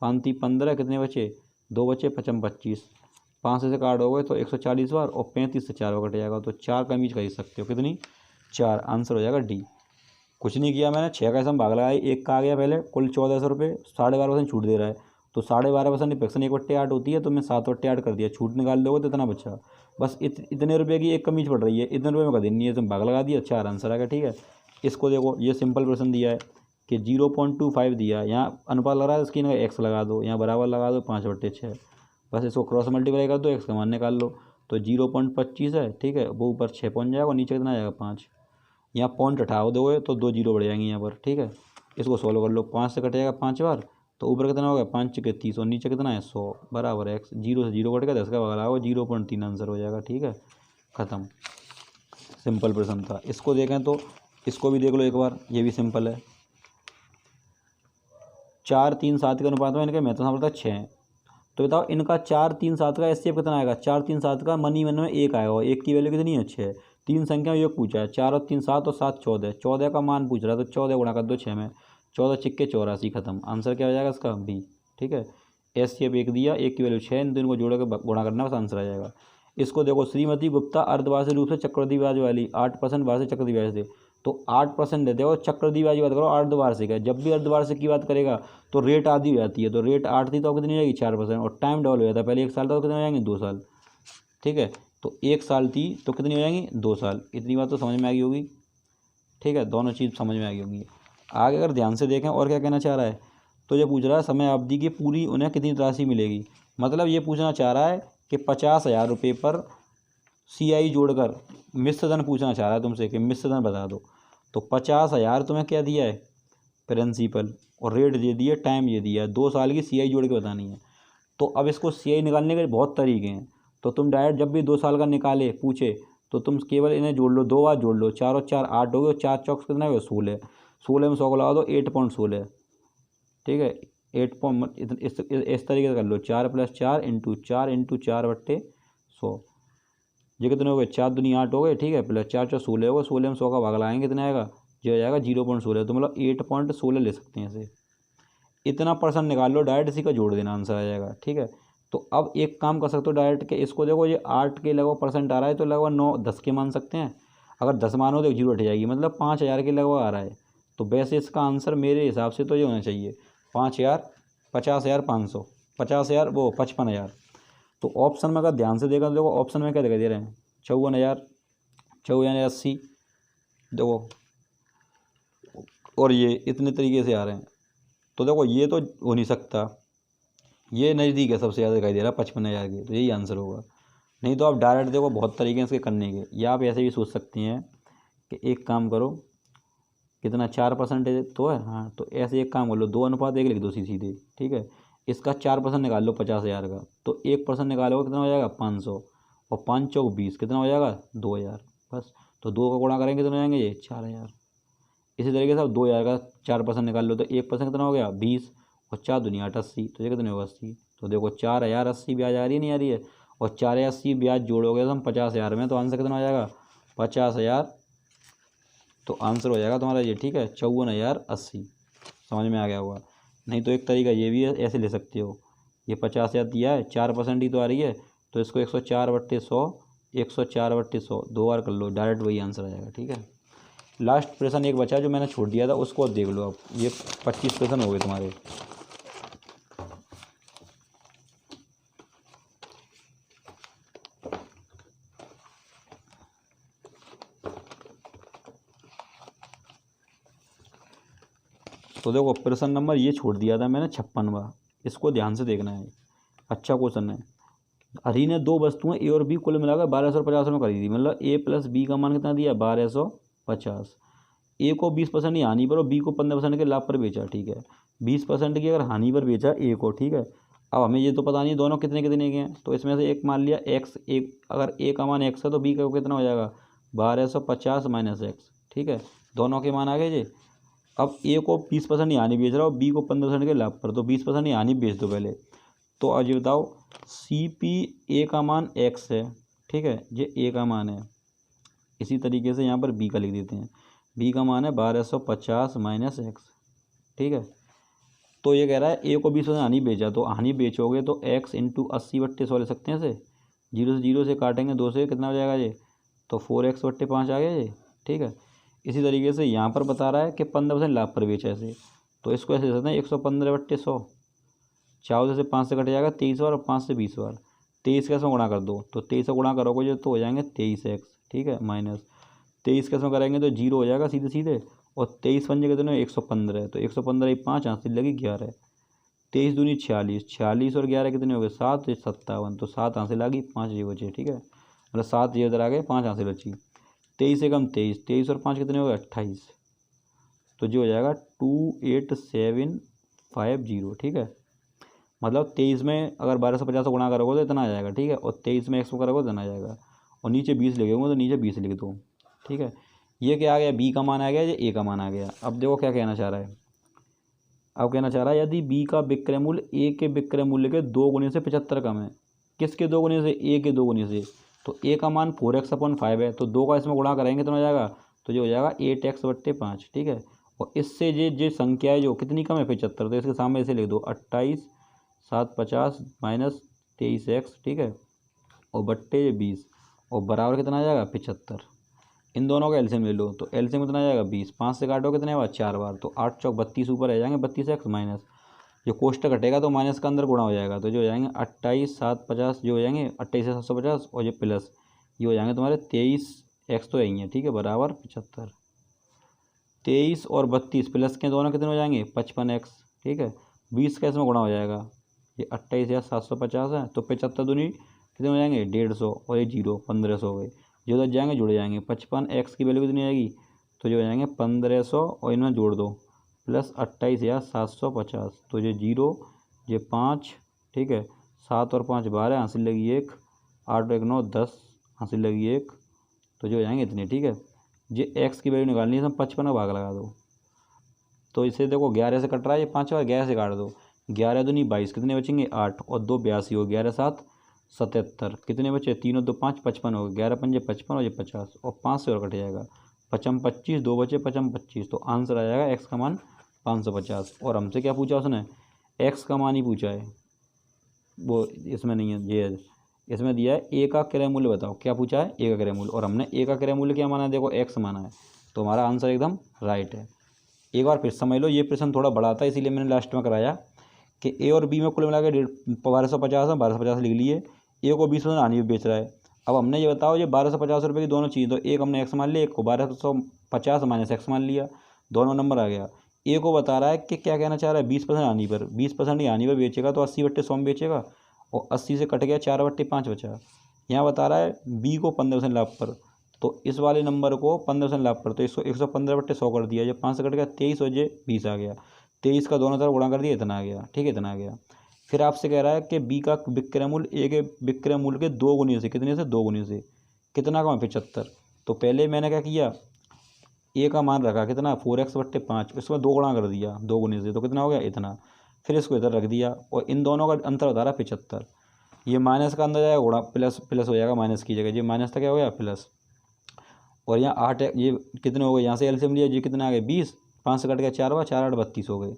5 3 15, कितने बचे 2 बचे 55 25, 5 से काटोगे तो 140 बार, और 35 से 4 बार कट जाएगा, तो 4 कमीज खरीद सकते हो, कितनी 4, आंसर हो जाएगा डी। कुछ नहीं किया मैंने, 6 का इसमें भाग लगाई, एक का आ गया पहले, कुल 1400 रुपये, 12.5% छूट दे रहा है, तो 12.5% फ्रैक्शन 1/8 होती है, तो मैं 7/8 कर दिया, छूट निकाल दोगे तो इतना बचा। बस इतने रुपये की एक कमीज पड़ रही है, इतने रुपये में कर देनी है, तुम भाग लगा दिया, 4 आंसर आ गया। ठीक है, इसको देखो, ये सिंपल प्रश्न दिया है कि 0.25 दिया है, यहाँ अनुपात लग रहा है स्क्रीन का, एक्स लगा दो, यहाँ बराबर लगा दो 5/6, बस इसको क्रॉस मल्टीप्लाई कर दो, एक्स का मान निकाल लो, तो 0.25 है। ठीक है, वो ऊपर 6 पहुँच जाएगा और नीचे कितना आ जाएगा 5, यहाँ पॉइंट हटाओ दोगे तो 2 जीरो बढ़ जाएंगे यहाँ पर। ठीक है, इसको सॉल्व कर लो, 5 से कटेगा 5 बार, तो ऊपर कितना हो गया 5 के 30 और नीचे कितना है 100 बराबर एक्स, 0 से 0 कट गया, 10 का भाग लगाओ 0.3 आंसर हो जाएगा। ठीक है, ख़त्म, सिंपल प्रश्न था। इसको देखें तो इसको भी देख लो एक बार, ये भी सिंपल है। 4 3 7 के अनुपात में इनके महत्व यहाँ पर 6 है, तो बताओ इनका 4 3 7 का एचसीएफ कितना आएगा, 4 3 7 का मनी मन में 1 आएगा, और 1 की वैल्यू कितनी है 6, 3 संख्या में योग पूछा है, 4 और 3 7 और 7 14, 14 का मान पूछ रहा है, तो 14 गुणा कर दो 6 में, 14 छिक्के 84, खत्म, आंसर क्या हो जाएगा इसका बी। ठीक है, एचसीएफ 1 दिया, 1 की वैल्यू 6, इन दोनों को जोड़ के गुणा करना, बस आंसर आ जाएगा। इसको देखो, श्रीमती गुप्ता अर्धवार्षिक रूप से चक्रवृद्धि ब्याज वाली 8% वार्षिक चक्रवृद्धि ब्याज दे, तो 8% देते हो, चक्रवृद्धि ब्याज की बात करो, अर्धवार्षिक है, जब भी अर्धवार्षिक की बात करेगा तो रेट आधी हो जाती है, तो रेट 8 थी तो कितनी हो जाएगी 4%, और टाइम डबल हो जाता है, पहले 1 साल था तो कितने हो जाएंगे 2 साल। ठीक है, तो 1 साल थी तो कितनी हो जाएंगी 2 साल, इतनी बात तो समझ में आ गई होगी। ठीक है, दोनों चीज़ समझ में आ गई होंगी। आगे अगर ध्यान से देखें और क्या कहना चाह रहा है, तो ये पूछ रहा है समय अवधि की पूरी उन्हें कितनी राशि मिलेगी, मतलब ये पूछना चाह रहा है कि 50,000 रुपये पर CI जोड़कर मिश्र धन पूछना चाह रहा है तुमसे कि मिश्र धन बता दो, तो 50,000 तुम्हें क्या दिया है प्रिंसिपल, और रेट दे दिया, टाइम ये दिया है, 2 साल की CI जोड़ के बतानी है। तो अब इसको CI निकालने के बहुत तरीके हैं, तो तुम डायरेक्ट जब भी 2 साल का निकाले पूछे तो तुम केवल इन्हें जोड़ लो, 2 बार जोड़ लो, 4 और 4 8 हो गए, 4 चौक कितना हो 16, 16 में 100 को लगा दो 8.16। ठीक है, 8 पॉइंट इस तरीके से कर लो, 4 + 4 × 4 × 4/100, ये कितने हो गए 4 दूनी 8 हो गए। ठीक है, प्लस 4 4 16 हो गए, 16 में 100 का भाग लगाएंगे कितना आएगा, ये हो जाएगा 0.16, तो मतलब 8.16 ले सकते हैं इसे। इतना परसेंट निकाल लो, डायरेक्ट इसी का जोड़ देना, आंसर आ जाएगा। ठीक है, तो अब एक काम कर सकते हो डायरेक्ट के, इसको देखो ये 8 के लगभग परसेंट आ रहा है, तो लगभग 9 10 के मान सकते हैं, अगर 10 मानो तो 0 हट जाएगी, मतलब 5000 के लगभग आ रहा है। तो वैसे इसका आंसर मेरे हिसाब से तो ये होना चाहिए 5000, 50,500, 50,000 वो 55,000। तो ऑप्शन में अगर ध्यान से देखा तो देखो ऑप्शन में क्या दिखाई दे रहे हैं 54,000, 54,080 देखो, और ये इतने तरीके से आ रहे हैं, तो देखो ये तो हो नहीं सकता, ये नज़दीक है, सबसे ज़्यादा दिखाई दे रहा है 55,000 के, तो यही आंसर होगा। नहीं तो आप डायरेक्ट देखो, बहुत तरीके हैं इसके करने के, या आप ऐसे भी सोच सकती हैं कि एक काम करो, कितना 4% तो है, हाँ, तो ऐसे एक काम कर लो, 2:1 लिख दो सीधे। ठीक है, इसका 4% निकाल लो 50,000 का, तो 1% निकालोगे कितना हो जाएगा 500, और 5 चौक 20 कितना हो जाएगा 2,000, बस। तो 2 का गुणा करेंगे कितना हो जाएंगे ये 4,000। इसी तरीके से आप 2,000 का 4% निकाल लो, तो 1% कितना हो गया 20, और 4 दूनी 8 80, तो ये कितने होगा 80। तो देखो 4,080 ब्याज आ रही है नहीं आ रही है, और 4,080 ब्याज जोड़ोगे तो हम 50,000 में, तो आंसर कितना हो जाएगा 50,000, तो आंसर हो जाएगा तुम्हारा ये। ठीक है, 54,080, समझ में आ गया होगा। नहीं तो एक तरीका ये भी है, ऐसे ले सकते हो, ये 50,000 दिया है, 4% ही तो आ रही है, तो इसको 104/100, 104/100 2 बार कर लो, डायरेक्ट वही आंसर आ जाएगा। ठीक है, लास्ट प्रश्न एक बचा जो मैंने छोड़ दिया था, उसको देख लो आप, ये 25 प्रश्न हो गए तुम्हारे। तो देखो प्रश्न नंबर ये छोड़ दिया था मैंने 56वां, इसको ध्यान से देखना है, अच्छा क्वेश्चन है। हरी ने 2 वस्तुएं ए और बी कुल मिलाकर 1,250 में खरीदी, मतलब ए प्लस बी का मान कितना दिया 1,250। ए को 20% की हानि पर और बी को 15% के लाभ पर बेचा। ठीक है, 20% की अगर हानि पर बेचा ए को, ठीक है, अब हमें ये तो पता नहीं दोनों कितने कितने के हैं, तो इसमें से एक मान लिया एक्स, एक अगर ए का मान एक्स है तो बी का कितना हो जाएगा 1250 माइनस एक्स। ठीक है, दोनों के मान आ गए जी। अब ए को 20% यहाँ बेच रहा हूँ, बी को 15% के लाभ पर, तो 20% यहाँ बेच दो पहले। तो आज ये बताओ सी पी ए का मान एक्स है, ठीक है, ये ए का मान है। इसी तरीके से यहाँ पर बी का लिख देते हैं, बी का मान है 1250 माइनस एक्स। ठीक है, तो ये कह रहा है ए को 20% हानि बेचा, तो हानि बेचोगे तो एक्स इंटू 80/100 ले सकते हैं इसे, जीरो से काटेंगे 2 से, कितना हो जाएगा ये, तो 4x/5 आ गया ये। ठीक है, इसी तरीके से यहाँ पर बता रहा है कि 15% लाभ पर बेचा ऐसे, तो इसको ऐसे दे सकते हैं 115/100। 14 से 5 से कट जाएगा 23 बार, और 5 से 20 बार। 23 के इसमें गुणा कर दो, तो 23 से गुणा करोगे जो तो हो जाएंगे 23x। ठीक है, माइनस 23 के इसमें करेंगे तो 0 हो जाएगा सीधे सीधे, और 23 पंजे कितने 115, तो 115 5 हासिल लगी 11। 23 दूनी 46, 46 और 11 कितने हो गए 7, 57, तो 7 हासिल आ गई, 5 ये बचे। ठीक है, मतलब 7 ये इधर आ गए, 5 हासिल बची। 23 एकम 23, 23 और 5 कितने हो गए 28, तो जो हो जाएगा 28750। ठीक है, मतलब 23 में अगर 1250 गुणा करोगे तो इतना आ जाएगा। ठीक है, और 23 में 100 करोगे तो इतना आ जाएगा, और नीचे 20 लिखेंगे तो नीचे 20 लिख दो। ठीक है, ये क्या आ गया, बी का मान आ गया, ये ए का मान आ गया। अब देखो क्या कहना चाह रहा है, अब कहना चाह रहा है यदि बी का विक्रय मूल्य ए के विक्रय मूल्य के 2 गुने से 75 कम है। किसके 2 गुने से, ए के 2 गुने से। तो ए का मान 4x/5 है, तो 2 का इसमें गुणा करेंगे तो हो जाएगा, तो जो हो जाएगा 8x/5। ठीक है, और इससे जो संख्या है जो कितनी कम है 75, तो इसके सामने इसे लिख दो 28 7 50 माइनस 23x। ठीक है, और बट्टे 20, और बराबर कितना आ जाएगा 75। इन दोनों का एलसीएम ले लो, तो एलसीएम कितना आ जाएगा 20, 5 से काटो कितने बार 4 बार, तो 8 चौक 32 ऊपर रह जाएंगे 32x माइनस, जो कोष्टक घटेगा तो माइनस का अंदर गुणा हो जाएगा, तो जो हो जाएंगे 28 7 50, जो हो जाएंगे 28 से 750, और ये प्लस ये हो जाएंगे तुम्हारे 23x तो यही है। ठीक है, बराबर 75। 23 और 32 प्लस के दोनों कितने हो जाएंगे 55x। ठीक है, 20 का इसमें गुणा हो जाएगा, ये 28,750 है, तो 75 दूनी कितने हो जाएंगे 150, और ये 0 1500 हो गए, जो उधर जाएंगे जुड़ जाएंगे। 55x की वैल्यू कितनी आएगी, तो जो हो जाएंगे 1500, और इनमें जोड़ दो प्लस 28,750, तो ये 0 ये 5। ठीक है, 7 और 5 12 हासिल लगी 1, 8 और 1 9 10 हासिल लगी 1, तो जो हो जाएंगे इतने। ठीक है, ये x की वैल्यू निकालनी है, इसमें 55 का भाग लगा दो, तो इसे देखो 11 से कट रहा है, ये 5 बार 11 से काट दो, 11 दूनी 22 कितने बचेंगे 8, और 2 82 हो, 11 7 77, कितने बचे 3 और 2 5 55 हो गए, 11 पंजे 55, और ये 50, और 5 से और कट जाएगा 55 25, 2 बचे 55 25, तो आंसर आ जाएगा एक्स का मान 550। और हमसे क्या पूछा उसने, एक्स का मान ही पूछा है, वो इसमें नहीं है, ये इसमें दिया है ए का क्रय मूल्य बताओ, क्या पूछा है ए का क्रय मूल्य, और हमने ए का क्रय मूल्य क्या माना है, देखो एक्स माना है, तो हमारा आंसर एकदम राइट है। एक बार फिर समझ लो, ये प्रश्न थोड़ा बड़ा था इसीलिए मैंने लास्ट में कराया कि ए और बी में कुल मिला के 1250 है, 1250 लिख लिए, ए को 20% हानि में बेच रहा है। अब हमने ये बताओ ये 1250 रुपये की दोनों चीज़, तो एक हमने एक्स मान लिया, एक को 1250 माइनस एक्स मान लिया, दोनों नंबर आ गया। ए को बता रहा है कि क्या कहना चाह रहा है 20% हानि पर, 20% ही हानि पर बेचेगा तो 80/100 में बेचेगा, और 80 से कट गया 4/5 बचा। यहाँ बता रहा है बी को 15% लाभ पर, तो इस वाले नंबर को 15% लाभ पर, तो इसको 115/100 कर दिया, जब 5 से कट गया 23 और ये 20 आ गया, 23 का दोनों तरफ गुणा कर दिया, इतना आ गया। ठीक है, इतना आ गया। फिर आपसे कह रहा है कि बी का विक्रय मूल्य ए के विक्रय मूल्य के 2 गुने से, कितने से 2 गुने से, कितना कम 75। तो पहले मैंने क्या किया, ए का मान रखा कितना 4x/5, इसमें 2 गुणा कर दिया 2 गुने से, तो कितना हो गया इतना, फिर इसको इधर रख दिया, और इन दोनों का अंतर बता रहा 75। ये माइनस का अंदर जाएगा गुणा, प्लस प्लस हो जाएगा माइनस की जगह, ये माइनस था क्या हो गया प्लस, और यहाँ 8 है, ये कितने हो गए, यहाँ से एलसीएम लिया, ये कितना आ गए 20, 5 से कट गया 4 बार, 4 8 32 हो गए,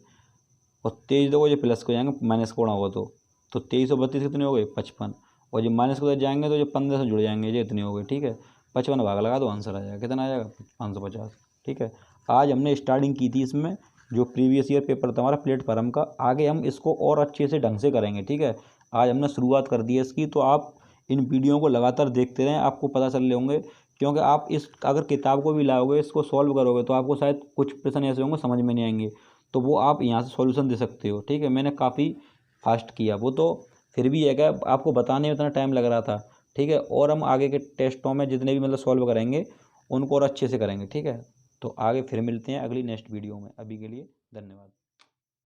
और 23 देखो ये प्लस को जाएंगे माइनस को गुणा होगा, तो 23 और 32 कितने हो गए 55, और ये माइनस को जाएंगे तो जो 15 से जुड़ जाएंगे, ये इतने हो गए। ठीक है, 55 भाग लगा दो, आंसर आ जाएगा, कितना आ जाएगा 550। ठीक है, आज हमने स्टार्टिंग की थी इसमें, जो प्रीवियस ईयर पेपर था हमारा प्लेटफार्म का, आगे हम इसको और अच्छे से ढंग से करेंगे। ठीक है, आज हमने शुरुआत कर दी है इसकी, तो आप इन वीडियो को लगातार देखते रहें, आपको पता चल रहे होंगे, क्योंकि आप इस अगर किताब को भी लाओगे, इसको सॉल्व करोगे, तो आपको शायद कुछ प्रश्न ऐसे होंगे समझ में नहीं आएंगे, तो वो आप यहाँ से सॉल्यूशन दे सकते हो। ठीक है, मैंने काफ़ी फास्ट किया वो, तो फिर भी है क्या आपको बताने में इतना टाइम लग रहा था। ठीक है, और हम आगे के टेस्टों में जितने भी मतलब सॉल्व करेंगे उनको और अच्छे से करेंगे। ठीक है, तो आगे फिर मिलते हैं अगली नेक्स्ट वीडियो में, अभी के लिए धन्यवाद।